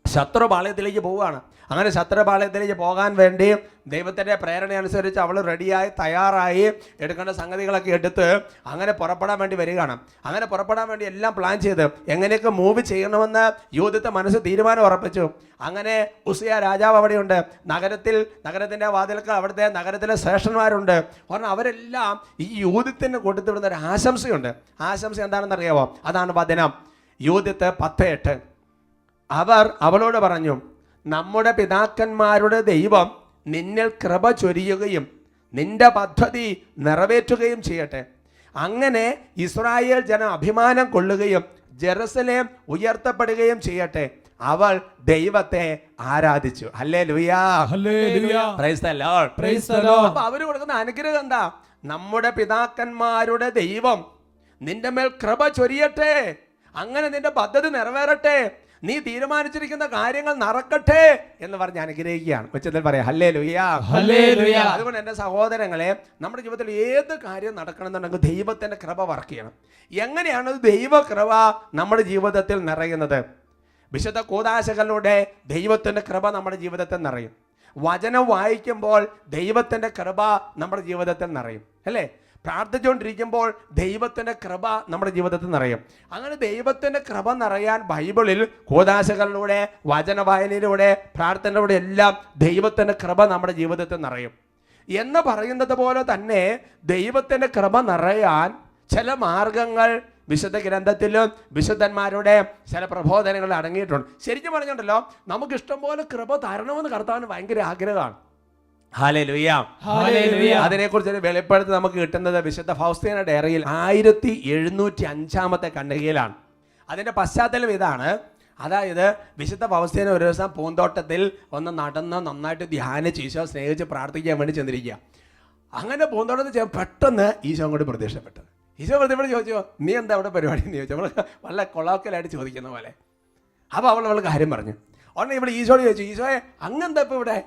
ശത്രുപാളയത്തിലേക്ക് പോവുകയാണ്. അങ്ങനെ ശത്രുപാളയത്തിലേക്ക് പോകാൻ വേണ്ടി ദൈവത്തിൻ്റെ പ്രേരണ അനുസരിച്ച് അവൾ റെഡിയായി തയ്യാറായി എടുക്കേണ്ട സംഗതികളൊക്കെ എടുത്ത് അങ്ങനെ പുറപ്പെടാൻ വേണ്ടി വരികയാണ്. അങ്ങനെ പുറപ്പെടാൻ വേണ്ടി എല്ലാം പ്ലാൻ ചെയ്ത് എങ്ങനെയൊക്കെ മൂവ് ചെയ്യണമെന്ന് യൂഥത്തെ മനസ്സ് തീരുമാനം ഉറപ്പിച്ചു. അങ്ങനെ ഉസിയ രാജാവ് അവിടെയുണ്ട്. നഗരത്തിൻ്റെ വാതിൽക്ക് അവിടുത്തെ നഗരത്തിലെ ശ്രേഷ്ഠന്മാരുണ്ട്. കാരണം അവരെല്ലാം ഈ യൂഥത്തിന് കൊടുത്തുവിടുന്ന ഒരു ആശംസയുണ്ട്. ആശംസ എന്താണെന്ന് അറിയാമോ? അതാണ് വചനം. യൂഥത്ത് 10:8. അവർ അവളോട് പറഞ്ഞു, നമ്മുടെ പിതാക്കന്മാരുടെ ദൈവം നിന്നിൽ കൃപ ചൊരിയുകയും നിന്റെ പദ്ധതി നിറവേറ്റുകയും ചെയ്യട്ടെ. അങ്ങനെ ഇസ്രായേൽ ജനം അഭിമാനം കൊള്ളുകയും ജെറുസലേം ഉയർത്തപ്പെടുകയും ചെയ്യട്ടെ. അവൾ ദൈവത്തെ ആരാധിച്ചു. Hallelujah, hallelujah. Praise the Lord, praise the Lord. അപ്പൊ അവര് കൊടുക്കുന്ന അനുഗ്രഹം എന്താ? നമ്മുടെ പിതാക്കന്മാരുടെ ദൈവം നിന്റെ മേൽ കൃപ ചൊരിയട്ടെ, അങ്ങനെ നിന്റെ പദ്ധതി നിറവേറട്ടെ, നീ തീരുമാനിച്ചിരിക്കുന്ന കാര്യങ്ങൾ നടക്കട്ടെ എന്ന് പറഞ്ഞ് അനുഗ്രഹിക്കുകയാണ്. ഉച്ചത്തിൽ പറയാം ഹല്ലേലൂയാ, ഹല്ലേലൂയ. അതുകൊണ്ട് എൻ്റെ സഹോദരങ്ങളെ, നമ്മുടെ ജീവിതത്തിൽ ഏത് കാര്യം നടക്കണമെന്നുണ്ടെങ്കിൽ ദൈവത്തിൻ്റെ കൃപ വർക്ക് ചെയ്യണം. എങ്ങനെയാണ് ദൈവകൃപ നമ്മുടെ ജീവിതത്തിൽ നിറയുന്നത്? വിശുദ്ധ കൂദാശകളിലൂടെ ദൈവത്തിൻ്റെ കൃപ നമ്മുടെ ജീവിതത്തിൽ നിറയും. വചനം വായിക്കുമ്പോൾ ദൈവത്തിൻ്റെ കൃപ നമ്മുടെ ജീവിതത്തിൽ നിറയും, അല്ലേ? പ്രാർത്ഥിച്ചുകൊണ്ടിരിക്കുമ്പോൾ ദൈവത്തിൻ്റെ കൃപ നമ്മുടെ ജീവിതത്തിൽ നിറയും. അങ്ങനെ ദൈവത്തിൻ്റെ കൃപ നിറയാൻ ബൈബിളിൽ കൂദാശകളിലൂടെ, വചന വായനയിലൂടെ, പ്രാർത്ഥനയിലൂടെ എല്ലാം ദൈവത്തിൻ്റെ കൃപ നമ്മുടെ ജീവിതത്തിൽ നിറയും. എന്ന് പറയുന്നത് പോലെ തന്നെ ദൈവത്തിൻ്റെ കൃപ നിറയാൻ ചില മാർഗങ്ങൾ വിശുദ്ധ ഗ്രന്ഥത്തിലും വിശുദ്ധന്മാരുടെ ചില പ്രബോധനങ്ങൾ അടങ്ങിയിട്ടുണ്ട്. ശരിക്കും പറഞ്ഞിട്ടുണ്ടല്ലോ, നമുക്ക് ഇഷ്ടംപോലെ കൃപ തരണമെന്ന് കർത്താവിന് ഭയങ്കര ആഗ്രഹമാണ്. Hallelujah, hallelujah. അതിനെക്കുറിച്ച് ഒരു വെളിപ്പെടുത്തൽ നമുക്ക് കിട്ടുന്നത് വിശുദ്ധ ഫൗസ്തീന ഡയറിയിൽ 1705 ഖണ്ഡികയിലാണ്. അതിൻ്റെ പശ്ചാത്തലം ഇതാണ്. അതായത് വിശുദ്ധ ഫൗസ്തീന ഒരു ദിവസം പൂന്തോട്ടത്തിൽ ഒന്ന് നടന്ന് നന്നായിട്ട് ധ്യാനിച്ച് ഈശോ സ്നേഹിച്ച് പ്രാർത്ഥിക്കാൻ വേണ്ടി ചെന്നിരിക്കുക. അങ്ങനെ പൂന്തോട്ടത്തിൽ പെട്ടെന്ന് ഈശോ അങ്ങോട്ട് പ്രത്യക്ഷപ്പെട്ടു. ഈശോ പ്രതിപ്പെട്ട് ചോദിച്ചോ, നീ എന്താ അവിടെ പരിപാടി എന്ന് ചോദിച്ചു. നമ്മൾ വളരെ കൊളാക്കലായിട്ട് ചോദിക്കുന്ന പോലെ. അപ്പോൾ അവൾ കാര്യം പറഞ്ഞു. ഉടനെ ഇവിടെ ഈശോട് ചോദിച്ചു, ഈശോയെ അങ്ങെന്താ ഇപ്പോൾ ഇവിടെ?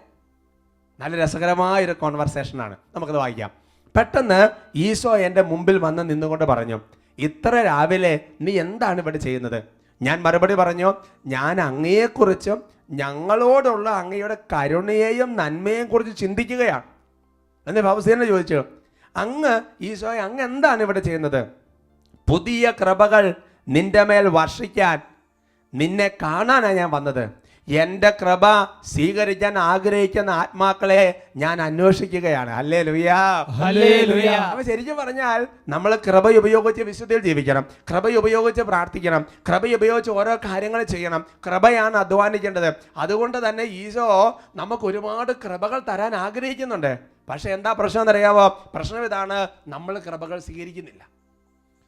നല്ല രസകരമായൊരു കോൺവെർസേഷനാണ്, നമുക്കത് വായിക്കാം. പെട്ടെന്ന് ഈശോ എൻ്റെ മുമ്പിൽ വന്ന് നിന്നുകൊണ്ട് പറഞ്ഞു, ഇത്ര രാവിലെ നീ എന്താണ് ഇവിടെ ചെയ്യുന്നത്? ഞാൻ മറുപടി പറഞ്ഞു, ഞാൻ അങ്ങയെക്കുറിച്ചും ഞങ്ങളോടുള്ള അങ്ങയുടെ കരുണയെയും നന്മയെയും കുറിച്ച് ചിന്തിക്കുകയാണ്. എന്ന് ഫൗസ്തീന ചോദിച്ചു, ഈശോയെ അങ്ങ് എന്താണ് ഇവിടെ ചെയ്യുന്നത്? പുതിയ കൃപകൾ നിന്റെ മേൽ വർഷിക്കാൻ നിന്നെ കാണാനാണ് ഞാൻ വന്നത്. എൻ്റെ കൃപ സ്വീകരിക്കാൻ ആഗ്രഹിക്കുന്ന ആത്മാക്കളെ ഞാൻ അന്വേഷിക്കുകയാണ്. ഹല്ലേലൂയാ, ഹല്ലേലൂയ. അപ്പോൾ ശരിക്കും പറഞ്ഞാൽ നമ്മൾ കൃപ ഉപയോഗിച്ച് വിശുദ്ധിയിൽ ജീവിക്കണം, കൃപ ഉപയോഗിച്ച് പ്രാർത്ഥിക്കണം, കൃപ ഉപയോഗിച്ച് ഓരോ കാര്യങ്ങൾ ചെയ്യണം. കൃപയാണ് അധ്വാനിക്കേണ്ടത്. അതുകൊണ്ട് തന്നെ ഈശോ നമുക്ക് ഒരുപാട് കൃപകൾ തരാൻ ആഗ്രഹിക്കുന്നുണ്ട്. പക്ഷെ എന്താ പ്രശ്നം എന്നറിയാമോ? പ്രശ്നം ഇതാണ്, നമ്മൾ കൃപകൾ സ്വീകരിക്കുന്നില്ല.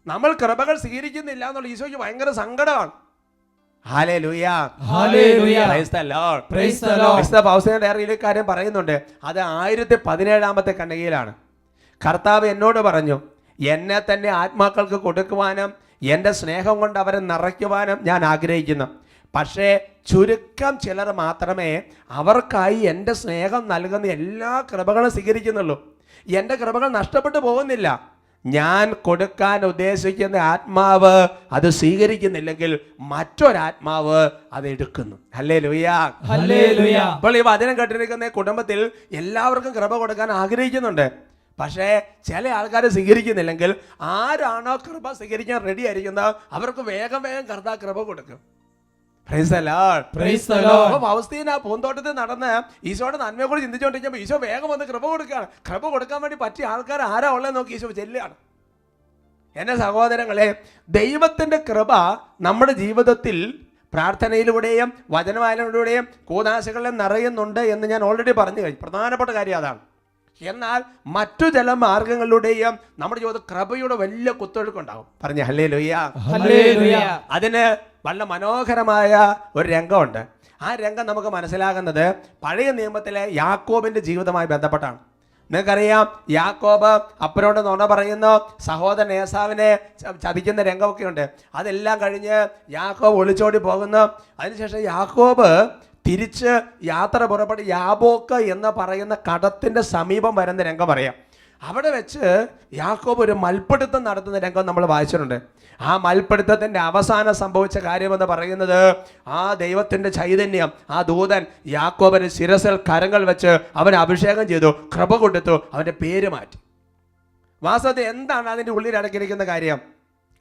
നമ്മൾ കൃപകൾ സ്വീകരിക്കുന്നില്ല എന്നുള്ള ഈശോയ്ക്ക് ഭയങ്കര സങ്കടമാണ്. Hallelujah, hallelujah. Praise the Lord, praise the Lord. വിശുദ്ധ ഫൗസ്തീന ഡയറിയിൽ കാര്യം പറയുന്നുണ്ട്. അത് 1017 ഖണ്ഡികയിലാണ്. കർത്താവ് എന്നോട് പറഞ്ഞു, എന്നെ തന്നെ ആത്മാക്കൾക്ക് കൊടുക്കുവാനും എൻ്റെ സ്നേഹം കൊണ്ട് അവരെ നിറയ്ക്കുവാനും ഞാൻ ആഗ്രഹിക്കുന്നു. പക്ഷേ ചുരുക്കം ചിലർ മാത്രമേ അവർക്കായി എൻ്റെ സ്നേഹം നൽകുന്ന എല്ലാ കൃപകളും സ്വീകരിക്കുന്നുള്ളൂ. എൻ്റെ കൃപകൾ നഷ്ടപ്പെട്ടു പോകുന്നില്ല. ഞാൻ കൊടുക്കാൻ ഉദ്ദേശിക്കുന്ന ആത്മാവ് അത് സ്വീകരിക്കുന്നില്ലെങ്കിൽ മറ്റൊരാത്മാവ് അത് എടുക്കുന്നു. Hallelujah, hallelujah. അപ്പോൾ ഈ വചനം കേട്ടിരിക്കുന്ന കുടുംബത്തിൽ എല്ലാവർക്കും കൃപ കൊടുക്കാൻ ആഗ്രഹിക്കുന്നുണ്ട്. പക്ഷേ ചില ആൾക്കാർ സ്വീകരിക്കുന്നില്ലെങ്കിൽ ആരാണോ കൃപ സ്വീകരിക്കാൻ റെഡി ആയിരിക്കുന്നത് അവർക്ക് വേഗം കർത്താവ് കൃപ കൊടുക്കും. Price the Lord, praise the Lord. അപ്പോൾ ഫൗസ്തീന പൂന്തോട്ടത്തിൽ നടന്ന് ഈശോയുടെ നന്മയെ കൂടി ചിന്തിച്ചുകൊണ്ടിരിക്കുമ്പോൾ ഈശോ വേഗം വന്ന് കൃപ കൊടുക്കുകയാണ്. കൃപ കൊടുക്കാൻ വേണ്ടി പറ്റിയ ആൾക്കാർ ആരാ ഉള്ളത് നോക്കി ഈശോ ചെല്ലുകയാണ്. എൻ്റെ സഹോദരങ്ങളെ, ദൈവത്തിൻ്റെ കൃപ നമ്മുടെ ജീവിതത്തിൽ പ്രാർത്ഥനയിലൂടെയും വചനവായനയിലൂടെയും കൂദാശകളിലും നിറയുന്നുണ്ട് എന്ന് ഞാൻ ഓൾറെഡി പറഞ്ഞു കഴിഞ്ഞു. പ്രധാനപ്പെട്ട കാര്യം അതാണ്. എന്നാൽ മറ്റു ചില മാർഗങ്ങളിലൂടെയും നമ്മുടെ ജീവിതത്തിൽ കൃപയുടെ വലിയ കുത്തൊഴുക്കുണ്ടാവും. പറഞ്ഞ ഹല്ലേലൂയ, ഹല്ലേലൂയ. അതിന് വളരെ മനോഹരമായ ഒരു രംഗമുണ്ട്. ആ രംഗം നമുക്ക് മനസ്സിലാകുന്നത് പഴയ നിയമത്തിലെ യാക്കോബിൻ്റെ ജീവിതവുമായി ബന്ധപ്പെട്ടാണ്. നിങ്ങൾക്കറിയാം, യാക്കോബ് അപ്പനോട് നുണ പറയുന്നു, സഹോദരൻ ഏസാവിനെ ചതിക്കുന്ന രംഗമൊക്കെ ഉണ്ട്. അതെല്ലാം കഴിഞ്ഞ് യാക്കോബ് ഒളിച്ചോടി പോകുന്നു. അതിനുശേഷം യാക്കോബ് തിരിച്ച് യാത്ര പുറപ്പെട്ട് യാബോക്ക് എന്ന് പറയുന്ന കടത്തിൻ്റെ സമീപം വരുന്ന രംഗം പറയാം. അവിടെ വെച്ച് യാക്കോബ് ഒരു മൽപ്പിടുത്തം നടത്തുന്ന രംഗം നമ്മൾ വായിച്ചിട്ടുണ്ട്. ആ മൽപ്പിടുത്തത്തിൻ്റെ അവസാനം സംഭവിച്ച കാര്യമെന്ന് പറയുന്നത്, ആ ദൈവത്തിൻ്റെ ചൈതന്യം, ആ ദൂതൻ യാക്കോബിന് ശിരസിൽ കരങ്ങൾ വെച്ച് അവന് അഭിഷേകം ചെയ്തു, കൃപ കൊടുത്തു, അവൻ്റെ പേര് മാറ്റി. വാസ്തവത്തിൽ എന്താണ് അതിൻ്റെ ഉള്ളിൽ അടങ്ങിയിരിക്കുന്ന കാര്യം?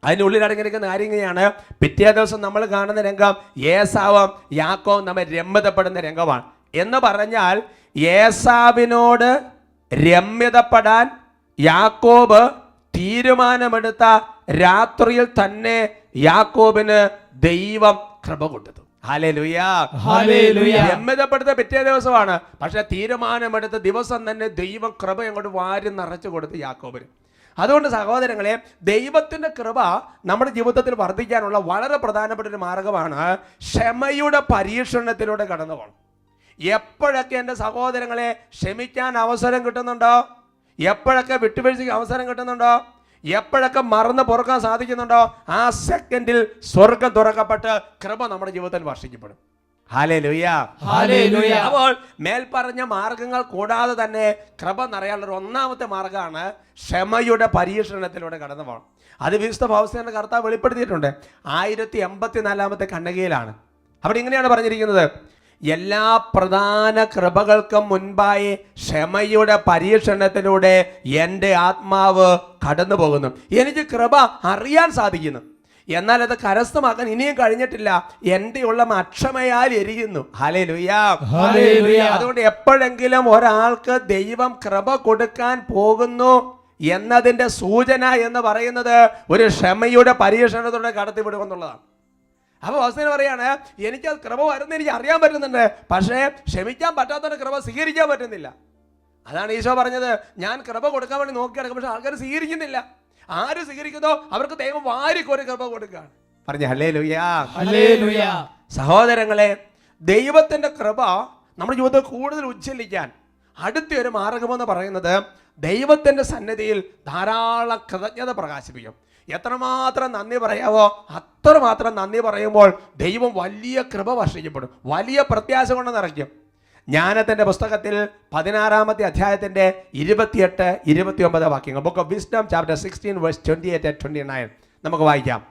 അതിൻ്റെ ഉള്ളിൽ അടങ്ങിയിരിക്കുന്ന കാര്യം ഇങ്ങനെയാണ്. പിറ്റേ ദിവസം നമ്മൾ കാണുന്ന രംഗം ഏസാവും യാക്കോവും നമ്മൾ രമ്യതപ്പെടുന്ന രംഗമാണ്. എന്ന് പറഞ്ഞാൽ ഏസാവിനോട് രമ്യതപ്പെടാൻ യാക്കോബ് തീരുമാനമെടുത്ത രാത്രിയിൽ തന്നെ യാക്കോബിന് ദൈവം കൃപ കൊടുത്തു. ഹല്ലേലൂയ. രമ്യതപ്പെടുത്ത പിറ്റേ ദിവസമാണ്, പക്ഷെ തീരുമാനമെടുത്ത ദിവസം തന്നെ ദൈവം കൃപ അങ്ങോട്ട് വാരി നിറച്ചു കൊടുത്തു യാക്കോബിന്. അതുകൊണ്ട് സഹോദരങ്ങളെ, ദൈവത്തിൻ്റെ കൃപ നമ്മുടെ ജീവിതത്തിൽ വർദ്ധിക്കാനുള്ള വളരെ പ്രധാനപ്പെട്ട ഒരു മാർഗമാണ് ക്ഷമയുടെ പരീക്ഷണത്തിലൂടെ കടന്നു പോകണം. എപ്പോഴൊക്കെ എൻ്റെ സഹോദരങ്ങളെ ക്ഷമിക്കാൻ അവസരം കിട്ടുന്നുണ്ടോ, എപ്പോഴൊക്കെ വിട്ടുവീഴ്ചയ്ക്ക് അവസരം കിട്ടുന്നുണ്ടോ, എപ്പോഴൊക്കെ മറന്ന് പൊറുക്കാൻ സാധിക്കുന്നുണ്ടോ, ആ സെക്കൻഡിൽ സ്വർഗം തുറക്കപ്പെട്ട് കൃപ നമ്മുടെ ജീവിതത്തിൽ വർഷിക്കപ്പെടും. ഹല്ലേലൂയ. അപ്പോൾ മേൽപ്പറഞ്ഞ മാർഗങ്ങൾ കൂടാതെ തന്നെ കൃപ നിറയാനുള്ള ഒന്നാമത്തെ മാർഗമാണ് ക്ഷമയുടെ പരീക്ഷണത്തിലൂടെ കടന്നു പോകണം. അത് വിശുദ്ധ പൗലോസിന്റെ കർത്താവ് വെളിപ്പെടുത്തിയിട്ടുണ്ട്. 1084 ഖണ്ഡികയിലാണ്. അവിടെ ഇങ്ങനെയാണ് പറഞ്ഞിരിക്കുന്നത്, എല്ലാ പ്രധാന കൃപകൾക്കും മുൻപായി ക്ഷമയുടെ പരീക്ഷണത്തിലൂടെ എൻ്റെ ആത്മാവ് കടന്നു പോകുന്നു. എനിക്ക് കൃപ അറിയാൻ സാധിക്കുന്നു, എന്നാൽ അത് കരസ്ഥമാക്കാൻ ഇനിയും കഴിഞ്ഞിട്ടില്ല. എൻ്റെ ഉള്ള അക്ഷമയാൽ എരിയുന്നു. ഹല്ലേലൂയ. അതുകൊണ്ട് എപ്പോഴെങ്കിലും ഒരാൾക്ക് ദൈവം കൃപ കൊടുക്കാൻ പോകുന്നു എന്നതിൻ്റെ സൂചന എന്ന് പറയുന്നത് ഒരു ക്ഷമയുടെ പരീക്ഷണത്തോടെ കടത്തിവിടുമെന്നുള്ളതാണ്. അപ്പോൾ അവസ്ഥ പറയാണ്, എനിക്കത് കൃപ വരുന്ന എനിക്ക് അറിയാൻ പറ്റുന്നുണ്ട്, പക്ഷേ ക്ഷമിക്കാൻ പറ്റാത്തവരുടെ കൃപ സ്വീകരിക്കാൻ പറ്റുന്നില്ല. അതാണ് ഈശോ പറഞ്ഞത്, ഞാൻ കൃപ കൊടുക്കാൻ വേണ്ടി നോക്കി കിടക്കും, പക്ഷെ ആൾക്കാർ സ്വീകരിക്കുന്നില്ല. ആര് സ്വീകരിക്കുന്നോ അവർക്ക് ദൈവം വാരിക്കോരി കൃപ കൊടുക്കുകയാണ്. പറഞ്ഞ ഹല്ലേലൂയ. സഹോദരങ്ങളെ, ദൈവത്തിൻ്റെ കൃപ നമ്മുടെ ജീവിതത്തിൽ കൂടുതൽ ഉജ്ജ്വലിക്കാൻ അടുത്തൊരു മാർഗമെന്ന് പറയുന്നത് ദൈവത്തിൻ്റെ സന്നിധിയിൽ ധാരാളം കൃതജ്ഞത പ്രകാശിപ്പിക്കും. എത്രമാത്രം നന്ദി പറയാവോ അത്രമാത്രം നന്ദി പറയുമ്പോൾ ദൈവം വലിയ കൃപ വർഷിക്കപ്പെടും, വലിയ പ്രത്യാശ കൊണ്ട് നിറയ്ക്കും. ജ്ഞാനത്തിൻ്റെ പുസ്തകത്തിൽ 16-ാമത്തെ അധ്യായത്തിൻ്റെ 28-29 വാക്യങ്ങൾ, book of wisdom chapter 16 verse 28-29 നമുക്ക് വായിക്കാം.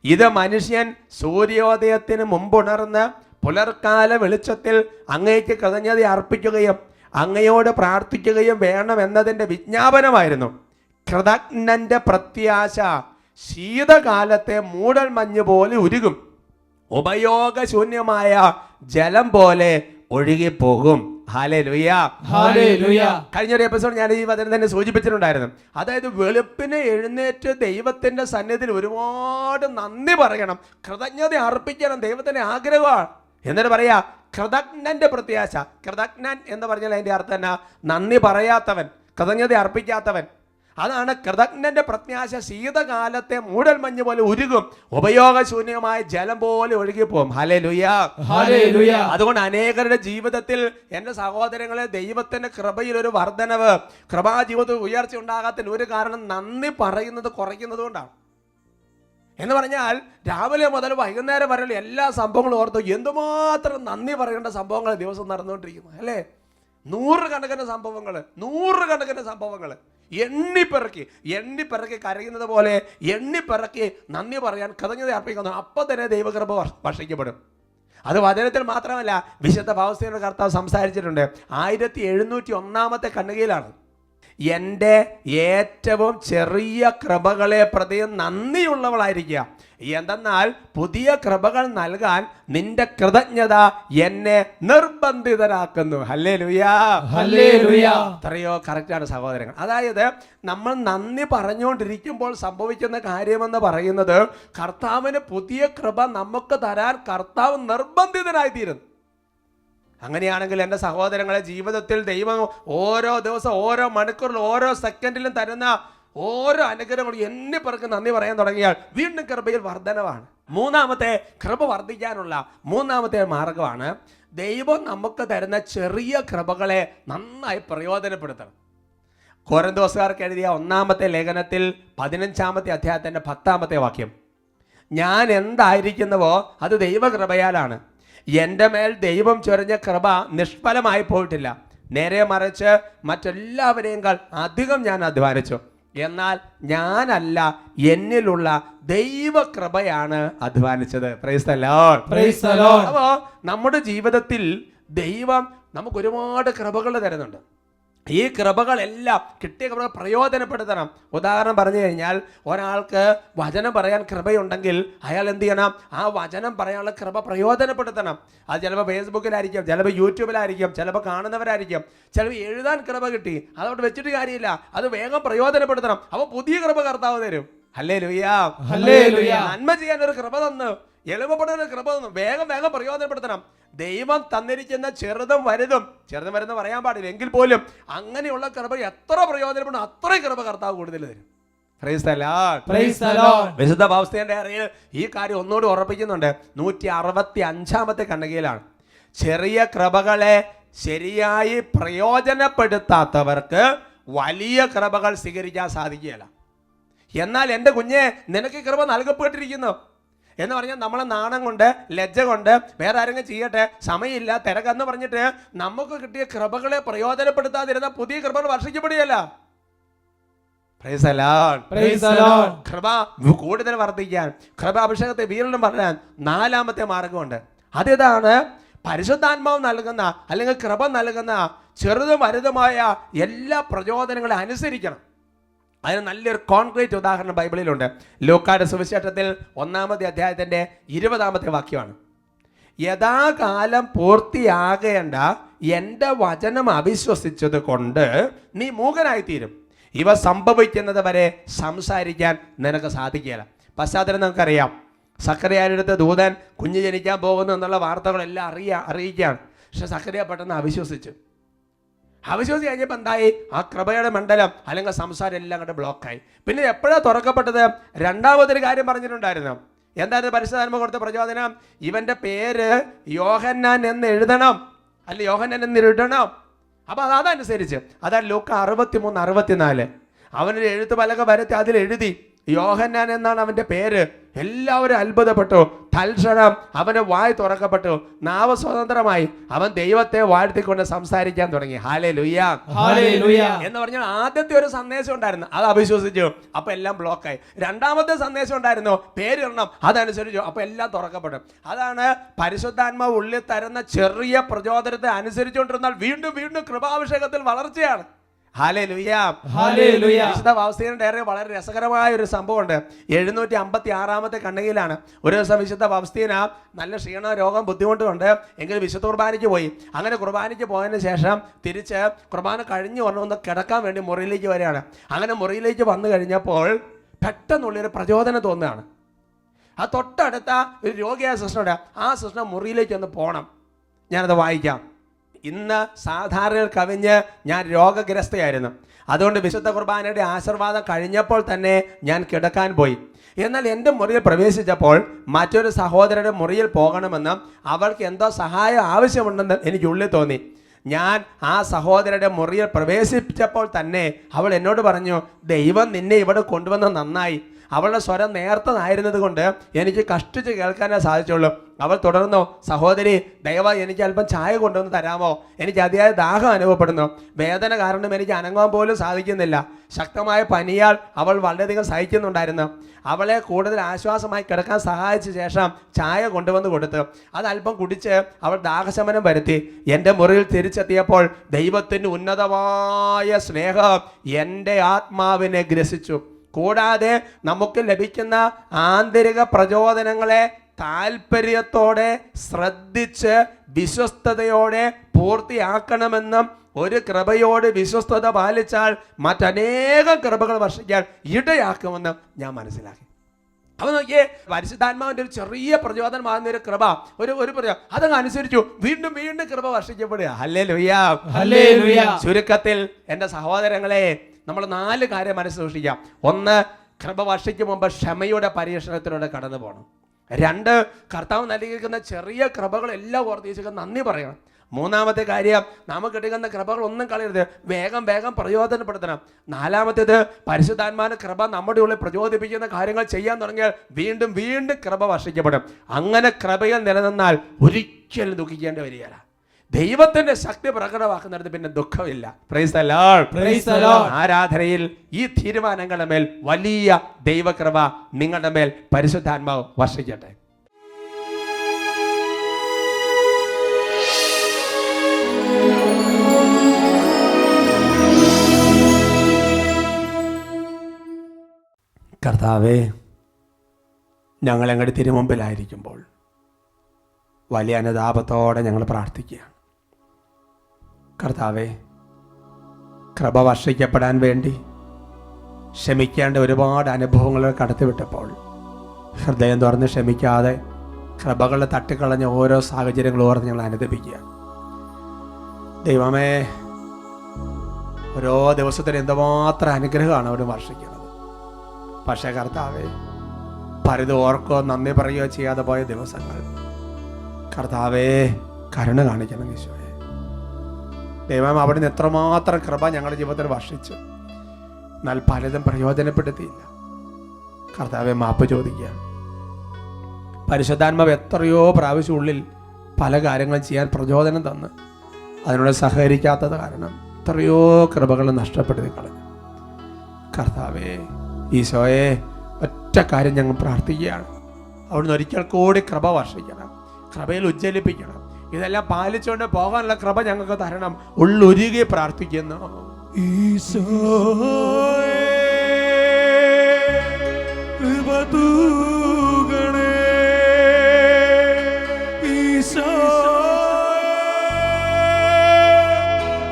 ഇത് മനുഷ്യൻ സൂര്യോദയത്തിന് മുമ്പുണർന്ന് പുലർക്കാല വെളിച്ചത്തിൽ അങ്ങേക്ക് കൃതജ്ഞത അർപ്പിക്കുകയും അങ്ങയോട് പ്രാർത്ഥിക്കുകയും വേണം എന്നതിൻ്റെ വിജ്ഞാപനമായിരുന്നു. കൃതജ്ഞന്റെ പ്രത്യാശ ശീതകാലത്തെ മൂടൽ മഞ്ഞ് പോലെ ഉരുകും, ഉപയോഗശൂന്യമായ ജലം പോലെ ഒഴുകിപ്പോകും. ഹല്ലേലൂയ. കഴിഞ്ഞൊരു എപ്പിസോഡ് ഞാൻ ഈ വചനം തന്നെ സൂചിപ്പിച്ചിട്ടുണ്ടായിരുന്നു. അതായത് വെളുപ്പിനെ എഴുന്നേറ്റ് ദൈവത്തിന്റെ സന്നിധിയിൽ ഒരുപാട് നന്ദി പറയണം, കൃതജ്ഞത അർപ്പിക്കണം, ദൈവത്തിന്റെ ആഗ്രഹമാണ്. എന്നിട്ട് പറയാ കൃതജ്ഞന്റെ പ്രത്യാശ. കൃതജ്ഞൻ എന്ന് പറഞ്ഞാൽ അതിന്റെ അർത്ഥം എന്നാ? നന്ദി പറയാത്തവൻ, കൃതജ്ഞത അർപ്പിക്കാത്തവൻ. അതാണ് കൃതജ്ഞന്റെ പ്രത്യാശ. ശീതകാലത്തെ മൂടൽ മഞ്ഞ് പോലെ ഉരുകും, ഉപയോഗശൂന്യമായ ജലം പോലെ ഒഴുകിപ്പോകും. ഹല്ലേലൂയ. അതുകൊണ്ട് അനേകരുടെ ജീവിതത്തിൽ എൻ്റെ സഹോദരങ്ങളെ, ദൈവത്തിന്റെ കൃപയിൽ ഒരു വർധനവ്, കൃപാ ജീവിതത്തിൽ ഉയർച്ച ഉണ്ടാകാത്തതിന് ഒരു കാരണം നന്ദി പറയുന്നത് കുറയ്ക്കുന്നത് കൊണ്ടാണ്. എന്ന് പറഞ്ഞാൽ രാവിലെ മുതൽ വൈകുന്നേരം വരെയുള്ള എല്ലാ സംഭവങ്ങളും ഓർത്തു എന്തുമാത്രം നന്ദി പറയേണ്ട സംഭവങ്ങൾ ദിവസം നടന്നുകൊണ്ടിരിക്കുന്നു അല്ലേ? നൂറുകണക്കിന് സംഭവങ്ങൾ എണ്ണിപ്പിറക്കി കരയുന്നത് പോലെ എണ്ണിപ്പിറക്കി നന്ദി പറയാൻ കൃതജ്ഞത അർപ്പിക്കുന്നു. അപ്പം തന്നെ ദൈവകൃപ വർഷിക്കപ്പെടും. അത് വചനത്തിൽ മാത്രമല്ല, വിശുദ്ധ പൗലോസിന്റെ കർത്താവ് സംസാരിച്ചിട്ടുണ്ട്. 1701 ഖണ്ഡികയിലാണ്, എൻ്റെ ഏറ്റവും ചെറിയ കൃപകളെ പ്രതി നന്ദിയുള്ളവളായിരിക്കുക, എന്തെന്നാൽ പുതിയ കൃപകൾ നൽകാൻ നിന്റെ കൃതജ്ഞത എന്നെ നിർബന്ധിതരാക്കുന്നു. ഹല്ലേലൂയ. എത്രയോ കറക്റ്റാണ് സഹോദരങ്ങൾ. അതായത് നമ്മൾ നന്ദി പറഞ്ഞുകൊണ്ടിരിക്കുമ്പോൾ സംഭവിക്കുന്ന കാര്യമെന്ന് പറയുന്നത് കർത്താവിന് പുതിയ കൃപ നമുക്ക് തരാൻ കർത്താവ് നിർബന്ധിതനായിത്തീരുന്നു. അങ്ങനെയാണെങ്കിൽ എൻ്റെ സഹോദരങ്ങളെ, ജീവിതത്തിൽ ദൈവം ഓരോ ദിവസം, ഓരോ മണിക്കൂറിലും, ഓരോ സെക്കൻഡിലും തരുന്ന ഓരോ അനുഗ്രഹങ്ങളും എണ്ണിപ്പറക്ക് നന്ദി പറയാൻ തുടങ്ങിയാൽ വീണ്ടും കൃപയിൽ വർധനവാണ്. മൂന്നാമത്തെ കൃപ വർദ്ധിക്കാനുള്ള മൂന്നാമത്തെ മാർഗമാണ് ദൈവം നമുക്ക് തരുന്ന ചെറിയ കൃപകളെ നന്നായി പ്രയോജനപ്പെടുത്തണം. കൊരിന്തോസുകാർക്ക് എഴുതിയ 1-ാമത്തെ ലേഖനത്തിൽ 15-ാമത്തെ അധ്യായത്തിൻ്റെ 10-ാമത്തെ വാക്യം, ഞാൻ എന്തായിരിക്കുന്നുവോ അത് ദൈവകൃപയാലാണ്. എൻ്റെ മേൽ ദൈവം ചൊരിഞ്ഞ കൃപ നിഷ്ഫലമായി പോയിട്ടില്ല. നേരെ മറിച്ച് മറ്റെല്ലാവരെയും അധികം ഞാൻ അധ്വാനിച്ചു. എന്നാൽ ഞാനല്ല, എന്നിലുള്ള ദൈവകൃപയാണ് അധ്വാനിച്ചത്. Praise the Lord. Praise the Lord. അപ്പോൾ നമ്മുടെ ജീവിതത്തിൽ ദൈവം നമുക്ക് ഒരുപാട് കൃപകൾ തരുന്നുണ്ട്. ഈ കൃപകളെല്ലാം കിട്ടിയ കൃപ പ്രയോജനപ്പെടുത്തണം. ഉദാഹരണം പറഞ്ഞു കഴിഞ്ഞാൽ, ഒരാൾക്ക് വചനം പറയാൻ കൃപയുണ്ടെങ്കിൽ അയാൾ എന്ത് ചെയ്യണം? ആ വചനം പറയാനുള്ള കൃപ പ്രയോജനപ്പെടുത്തണം. അത് ചിലപ്പോൾ ഫേസ്ബുക്കിലായിരിക്കും, ചിലപ്പോൾ യൂട്യൂബിലായിരിക്കും, ചിലപ്പോൾ കാണുന്നവരായിരിക്കും, ചിലപ്പോൾ എഴുതാൻ കൃപ കിട്ടി, അതോട്ട് വെച്ചിട്ട് കാര്യമില്ല, അത് വേഗം പ്രയോജനപ്പെടുത്തണം. അപ്പോൾ പുതിയ കൃപ കർത്താവ് തരും. ഹല്ലേലൂയ. ഹല്ലേലൂയ. നന്മ ചെയ്യാൻ ഒരു കൃപ തന്നു, എളുപ്പപ്പെടുന്ന ഒരു കൃപ തന്നു, വേഗം പ്രയോജനപ്പെടുത്തണം. ദൈവം തന്നിരിക്കുന്ന ചെറുതും വലുതും പറയാൻ പാടില്ല, എങ്കിൽ പോലും അങ്ങനെയുള്ള കൃപ എത്ര പ്രയോജനപ്പെടും അത്രയും കൃപ കർത്താവ് കൂടുതൽ തരും. Price the Lord. Praise the Lord. വിശുദ്ധ പൗലോസിന്റെ അറിയിൽ ഈ കാര്യം ഒന്നുകൂടി ഉറപ്പിക്കുന്നുണ്ട്. 165-ാമത്തെ ഖണ്ഡികയിലാണ്, ചെറിയ കൃപകളെ ശരിയായി പ്രയോജനപ്പെടുത്താത്തവർക്ക് വലിയ കൃപകൾ സ്വീകരിക്കാൻ സാധിക്കുകയില്ല. എന്നാൽ എൻ്റെ കുഞ്ഞെ, നിനക്ക് കൃപ നൽകപ്പെട്ടിരിക്കുന്നു എന്ന് പറഞ്ഞാൽ നമ്മളെ നാണം കൊണ്ട്, ലജ്ജ കൊണ്ട്, വേറെ ആരെങ്കിലും ചെയ്യട്ടെ, സമയമില്ല, തിരക്കെന്ന് പറഞ്ഞിട്ട് നമുക്ക് കിട്ടിയ കൃപകളെ പ്രയോജനപ്പെടുത്താതിരുന്ന പുതിയ കൃപകൾ വർഷിക്കപ്പെടുകയല്ല. Praise the Lord. Praise the Lord. കൃപ കൂടുതൽ വർദ്ധിക്കാൻ, കൃപ അഭിഷേകത്തെ വീണ്ടും പറയാൻ 4-ാമത്തെ മാർഗമുണ്ട്. അതിതാണ് പരിശുദ്ധാത്മാവ് നൽകുന്ന അല്ലെങ്കിൽ കൃപ നൽകുന്ന ചെറുതും വലുതുമായ എല്ലാ പ്രചോദനങ്ങളെ അനുസരിക്കണം. അതിന് നല്ലൊരു കോൺക്രീറ്റ് ഉദാഹരണം ബൈബിളിലുണ്ട്. ലൂക്കായുടെ സുവിശേഷത്തിൽ 1-ാമത്തെ അധ്യായത്തിൻ്റെ 20-ാമത്തെ വാക്യമാണ്, യഥാകാലം പൂർത്തിയാകേണ്ട എൻ്റെ വചനം അവിശ്വസിച്ചത് കൊണ്ട് നീ മൂകനായിത്തീരും. ഇവ സംഭവിക്കുന്നത് വരെ സംസാരിക്കാൻ നിനക്ക് സാധിക്കുകയില്ല. പശ്ചാത്തലം നമുക്കറിയാം. സക്കറിയായുടെ അടുത്ത് ദൂതൻ കുഞ്ഞ് ജനിക്കാൻ പോകുന്നു എന്നുള്ള വാർത്തകളെല്ലാം അറിയിക്കുകയാണ്. പക്ഷെ സക്കറിയ പെട്ടെന്ന് അവിശ്വസിച്ചു കഴിഞ്ഞപ്പോൾ എന്തായി? ആ കൃപയുടെ മണ്ഡലം അല്ലെങ്കിൽ സംസാരം എല്ലാം അങ്ങോട്ട് ബ്ലോക്കായി. പിന്നെ എപ്പോഴാണ് തുറക്കപ്പെട്ടത്? 2-ാമതൊരു കാര്യം പറഞ്ഞിട്ടുണ്ടായിരുന്നു. എന്തായിരുന്നു പരിശുദ്ധാത്മാവ് കൊടുത്ത പ്രചോദനം? ഇവന്റെ പേര് യോഹന്നാൻ എന്ന് എഴുതണം, അല്ല യോഹന്നാൻ എന്ന് ഇടണം. അപ്പൊ അതനുസരിച്ച് അതാണ് ലൂക്ക 63-64 അവനൊരു എഴുത്ത് പലക വരുത്തി അതിൽ എഴുതി യോഹന്നാൻ എന്നാണ് അവന്റെ പേര്. എല്ലാവരും അത്ഭുതപ്പെട്ടു. തൽക്ഷണം അവന്റെ വായ് തുറക്കപ്പെട്ടു, നാവ് സ്വതന്ത്രമായി, അവൻ ദൈവത്തെ വാഴ്ത്തിക്കൊണ്ട് സംസാരിക്കാൻ തുടങ്ങി. ഹല്ലേലൂയ, ഹല്ലേലൂയ എന്ന് പറഞ്ഞാൽ ആദ്യത്തെ ഒരു സന്ദേശം ഉണ്ടായിരുന്നു, അത് അവിശ്വസിച്ചു, അപ്പൊ എല്ലാം ബ്ലോക്കായി. 2-ാമത്തെ സന്ദേശം ഉണ്ടായിരുന്നു, പേരിടണം, അതനുസരിച്ചു, അപ്പൊ എല്ലാം തുറക്കപ്പെട്ടു. അതാണ് പരിശുദ്ധാത്മാവ് ഉള്ളിൽ തരുന്ന ചെറിയ പ്രചോദനത്തെ അനുസരിച്ചുകൊണ്ടിരുന്നാൽ വീണ്ടും വീണ്ടും കൃപാഭിഷേകത്തിൽ വളർച്ചയാണ്. Hallelujah, hallelujah. വിശുദ്ധ പൗലോസിന്റെ ഡയറിയിൽ വളരെ രസകരമായ ഒരു സംഭവമുണ്ട്. 756-ാമത്തെ ഖണ്ഡികയിലാണ്. ഒരു ദിവസം വിശുദ്ധ പൗലോസിന് നല്ല ക്ഷീണ രോഗം ബുദ്ധിമുട്ടുണ്ട്, എങ്കിലും വിശുദ്ധ കുർബാനയ്ക്ക് പോയി. അങ്ങനെ കുർബാനയ്ക്ക് പോയതിന് ശേഷം തിരിച്ച് കുർബാന കഴിഞ്ഞ് ഒന്ന് കിടക്കാൻ വേണ്ടി മുറിയിലേക്ക് വരികയാണ്. അങ്ങനെ മുറിയിലേക്ക് വന്നു കഴിഞ്ഞപ്പോൾ പെട്ടെന്നുള്ളൊരു പ്രചോദനം തോന്നുകയാണ്. ആ തൊട്ടടുത്ത ഒരു രോഗിയായ സിസ്റ്ററുണ്ട്, ആ സിസ്റ്റർ മുറിയിലേക്ക് ഒന്ന് പോകണം. ഞാനത് വായിക്കാം. ഇന്ന് സാധാരണ കവിഞ്ഞ് ഞാൻ രോഗഗ്രസ്തയായിരുന്നു. അതുകൊണ്ട് വിശുദ്ധ കുർബാനയുടെ ആശീർവാദം കഴിഞ്ഞപ്പോൾ തന്നെ ഞാൻ കിടക്കാൻ പോയി. എന്നാൽ എൻ്റെ മുറിയിൽ പ്രവേശിച്ചപ്പോൾ മറ്റൊരു സഹോദരൻ്റെ മുറിയിൽ പോകണമെന്നും അവൾക്ക് എന്തോ സഹായം ആവശ്യമുണ്ടെന്ന് എനിക്കുള്ളിൽ തോന്നി. ഞാൻ ആ സഹോദരൻ്റെ മുറിയിൽ പ്രവേശിച്ചപ്പോൾ തന്നെ അവൾ എന്നോട് പറഞ്ഞു, ദൈവം നിന്നെ ഇവിടെ കൊണ്ടുവന്ന് നന്നായി. അവളുടെ സ്വരം നേർത്തതായിരുന്നത് കൊണ്ട് എനിക്ക് കഷ്ടിച്ച് കേൾക്കാനേ സാധിച്ചുള്ളൂ. അവൾ തുടർന്നു, സഹോദരി ദയവായി എനിക്ക് അല്പം ചായ കൊണ്ടുവന്ന് തരാമോ? എനിക്ക് അതിയായ ദാഹം അനുഭവപ്പെടുന്നു. വേദന കാരണം എനിക്ക് അനങ്ങാൻ പോലും സാധിക്കുന്നില്ല. ശക്തമായ പനിയാൽ അവൾ വളരെയധികം സഹിക്കുന്നുണ്ടായിരുന്നു. അവളെ കൂടുതൽ ആശ്വാസമായി കിടക്കാൻ സഹായിച്ച ശേഷം ചായ കൊണ്ടുവന്ന് കൊടുത്തു. അത് അല്പം കുടിച്ച് അവൾ ദാഹശമനം വരുത്തി. എൻ്റെ മുറിയിൽ തിരിച്ചെത്തിയപ്പോൾ ദൈവത്തിൻ്റെ ഉന്നതമായ സ്നേഹം എൻ്റെ ആത്മാവിനെ ഗ്രസിച്ചു. കൂടാതെ നമുക്ക് ലഭിക്കുന്ന ആന്തരിക പ്രചോദനങ്ങളെ താല്പര്യത്തോടെ ശ്രദ്ധിച്ച് വിശ്വസ്തയോടെ പൂർത്തിയാക്കണമെന്നും ഒരു കൃപയോട് വിശ്വസ്തത പാലിച്ചാൽ മറ്റനേകം കൃപകൾ വർഷിക്കാൻ ഇടയാക്കുമെന്നും ഞാൻ മനസ്സിലാക്കി. അപ്പൊ നോക്കിയേ, പരിശുദ്ധാത്മാവിന്റെ ഒരു ചെറിയ പ്രചോദനമാകുന്ന ഒരു കൃപ, ഒരു അതങ്ങ് അനുസരിച്ചു വീണ്ടും വീണ്ടും കൃപ വർഷിക്കപ്പെടുക. Hallelujah, hallelujah. ചുരുക്കത്തിൽ എൻ്റെ സഹോദരങ്ങളെ, നമ്മൾ 4 കാര്യം മനസ്സിൽ സൂക്ഷിക്കാം. 1, കൃപ വർഷിക്കും മുമ്പ് ക്ഷമയുടെ പരീക്ഷണത്തിലൂടെ കടന്നു പോകണം. 2, കർത്താവ് നൽകിയിരിക്കുന്ന ചെറിയ കൃപകളെല്ലാം ഓർത്തിച്ച് നന്ദി പറയണം. മൂന്നാമത്തെ കാര്യം, നമുക്ക് കിട്ടുന്ന കൃപകൾ ഒന്നും കളയരുത്, വേഗം വേഗം പ്രയോജനപ്പെടുത്തണം. നാലാമത്തേത്, പരിശുദ്ധാത്മാവിന്റെ കൃപ നമ്മുടെ ഉള്ളിൽ പ്രചോദിപ്പിക്കുന്ന കാര്യങ്ങൾ ചെയ്യാൻ തുടങ്ങിയാൽ വീണ്ടും വീണ്ടും കൃപ വർഷിക്കപ്പെടും. അങ്ങനെ കൃപയിൽ നിലനിന്നാൽ ഒരിക്കലും ദുഃഖിക്കേണ്ടി വരികയില്ല. ദൈവത്തിന്റെ ശക്തി പ്രകടമാക്കുന്നിടത്ത് പിന്നെ ദുഃഖമില്ല. Praise the Lord. Praise the Lord. ആരാധനയിൽ ഈ തീരുമാനങ്ങളുടെ മേൽ വലിയ ദൈവകൃപ നിങ്ങളുടെ മേൽ പരിശുദ്ധാത്മാവ് വർഷിക്കട്ടെ. കർത്താവേ, ഞങ്ങളെങ്ങടെ തിരുമുമ്പിലായിരിക്കുമ്പോൾ വലിയ അനുതാപത്തോടെ ഞങ്ങൾ പ്രാർത്ഥിക്കുകയാണ്. കർത്താവേ, കൃപ വർഷിക്കപ്പെടാൻ വേണ്ടി ക്ഷമിക്കേണ്ട ഒരുപാട് അനുഭവങ്ങൾ കടത്തിവിട്ടപ്പോൾ ഹൃദയം തുറന്ന് ക്ഷമിക്കാതെ കൃപകൾ തട്ടിക്കളഞ്ഞ ഓരോ സാഹചര്യങ്ങളും ഓർത്ത് ഞങ്ങൾ അനുദപിക്കുകയാണ്. ദൈവമേ, ഓരോ ദിവസത്തിന് എന്തുമാത്രം അനുഗ്രഹമാണ് അവർ വർഷിക്കുന്നത്. പക്ഷേ കർത്താവേ, പലതും ഓർക്കോ നന്ദി പറയുകയോ ചെയ്യാതെ പോയ ദിവസങ്ങൾ, കർത്താവേ കരുണ കാണിക്കണം ഈശോയെ. ദൈവം അവിടുന്ന് എത്രമാത്രം കൃപ ഞങ്ങളുടെ ജീവിതത്തിൽ വർഷിച്ചു, എന്നാൽ പലതും പ്രയോജനപ്പെടുത്തിയില്ല. കർത്താവെ മാപ്പ് ചോദിക്കുക. പരിശുദ്ധാത്മാവ് എത്രയോ പ്രാവശ്യം ഉള്ളിൽ പല കാര്യങ്ങളും ചെയ്യാൻ പ്രചോദനം തന്ന് അതിനോട് സഹകരിക്കാത്തത് കാരണം എത്രയോ കൃപകൾ നഷ്ടപ്പെടുത്തി കളഞ്ഞു. കർത്താവേ ഈശോയെ, ഒറ്റ കാര്യം ഞങ്ങൾ പ്രാർത്ഥിക്കുകയാണ്, അവിടുന്ന് ഒരിക്കൽ കൂടി കൃപ വർഷിക്കണം, കൃപയിൽ ഉജ്ജ്വലിപ്പിക്കണം. ഇതെല്ലാം പാലിച്ചുകൊണ്ട് പോകാനുള്ള കൃപ ഞങ്ങൾക്ക് തരണം. ഉള്ളൊരുകി പ്രാർത്ഥിക്കുന്നു. ഈശോയേ, കൃപ തൂകണേ. ഈശോയേ,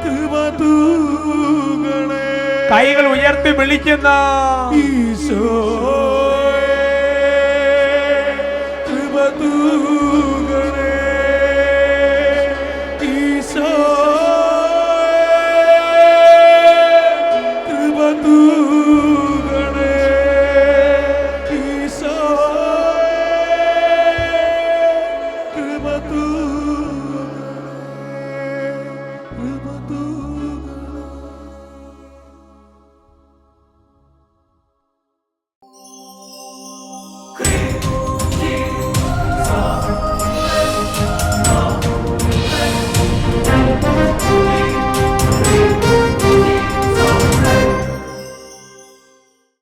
കൃപ തൂകണേ. കൈകൾ ഉയർത്തി വിളിക്കുന്ന